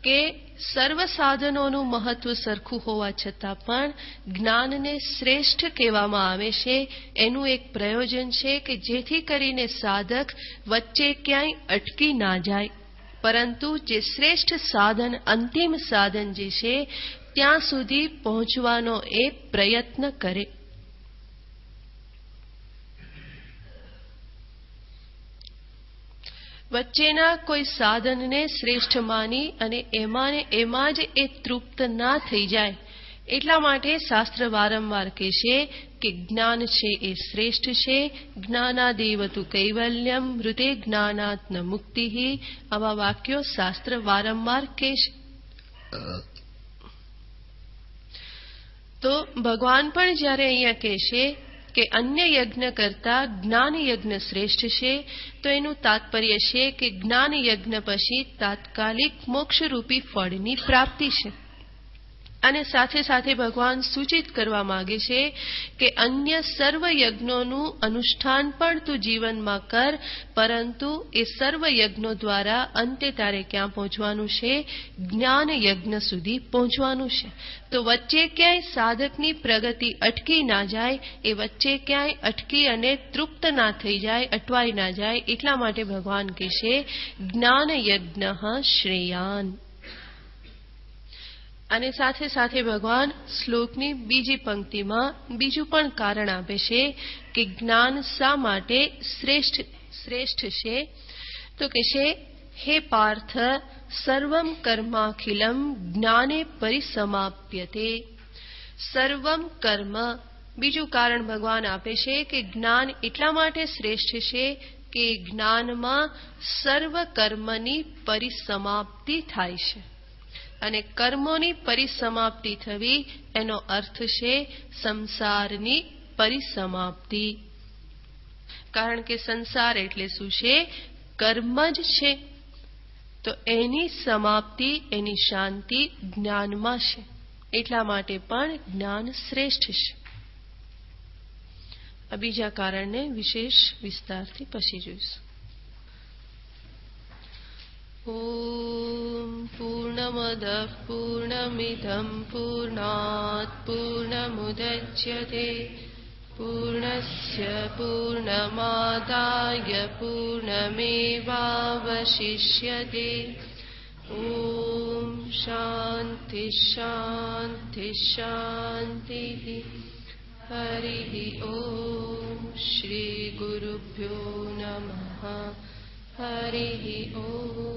કે સર્વ સાધનોનું મહત્વ સરખું હોવા છતાં પણ જ્ઞાનને શ્રેષ્ઠ કહેવામાં આવે છે. એનું એક પ્રયોજન છે કે જેથી કરીને સાધક વચ્ચે ક્યાંય અટકી ના જાય, પરંતુ જે શ્રેષ્ઠ સાધન, અંતિમ સાધન જે છે ત્યાં સુધી પહોંચવાનો એ પ્રયત્ન કરે. વચ્ચેના કોઈ સાધનને શ્રેષ્ઠ માની અને એમાં જ એ તૃપ્ત ના થઈ જાય, એટલા માટે શાસ્ત્ર વારંવાર કહેશે કે જ્ઞાન છે એ શ્રેષ્ઠ છે. જ્ઞાનાદેવતુ કૈવલ્યમ મૃતે જ્ઞાનાત ન મુક્તિ. આવા વાક્યો શાસ્ત્ર વારંવાર કહેશે. તો ભગવાન પણ જ્યારે અહીંયા કહેશે કે અન્ય યજ્ઞ કરતા જ્ઞાન યજ્ઞ શ્રેષ્ઠ છે, તો એનું તાત્પર્ય છે કે જ્ઞાન યજ્ઞ પછી તાત્કાલિક મોક્ષરૂપી ફળની પ્રાપ્તિ છે. અને સાથે સાથે ભગવાન સૂચિત કરવા માંગે છે કે અન્ય સર્વ યજ્ઞોનું અનુષ્ઠાન પણ તું જીવનમાં કર, પરંતુ એ સર્વ યજ્ઞો દ્વારા અંતે તારે ક્યાં પહોંચવાનું છે? જ્ઞાન યજ્ઞ સુધી પહોંચવાનું છે. તો વચ્ચે ક્યાંય સાધકની પ્રગતિ અટકી ના જાય, એ વચ્ચે ક્યાંય અટકી અને તૃપ્ત ના થઈ જાય, અટવાઈ ના જાય, એટલા માટે ભગવાન કહેશે જ્ઞાન યજ્ઞ શ્રેયાન. અને સાથે સાથે ભગવાન શ્લોકની બીજી પંક્તિમાં બીજું પણ કારણ આપે છે કે જ્ઞાન શા માટે શ્રેષ્ઠ છે. તો કે છે, હે પાર્થ, સર્વમ કર્માખિલમ જ્ઞાને પરિસમાપ્યતે. સર્વમ કર્મ, બીજું કારણ ભગવાન આપે છે કે જ્ઞાન એટલા માટે શ્રેષ્ઠ છે કે જ્ઞાનમાં સર્વ કર્મની પરિસમાપ્તિ થાય છે. અને કર્મોની પરિસમાપ્તિ થવી એનો અર્થ છે સંસારની પરિસમાપ્તિ. કારણ કે સંસાર એટલે શું છે? કર્મ જ છે. તો એની સમાપ્તિ, એની શાંતિ જ્ઞાનમાં છે. એટલા માટે પણ જ્ઞાન શ્રેષ્ઠ છે. આ બીજા કારણને વિશેષ વિસ્તારથી પછી જોઈશું. ઓમ પૂર્ણમદ પૂર્ણમિદં પૂર્ણાત પૂર્ણમુદચ્યતે પૂર્ણસ્ય પૂર્ણમાદાય પૂર્ણમેવાવશિષ્યતે. ઓમ શાંતિ શાંતિ શાંતિ. હરિ ઓમ. શ્રી ગુરુભ્યો નમઃ. હરિ ઓમ.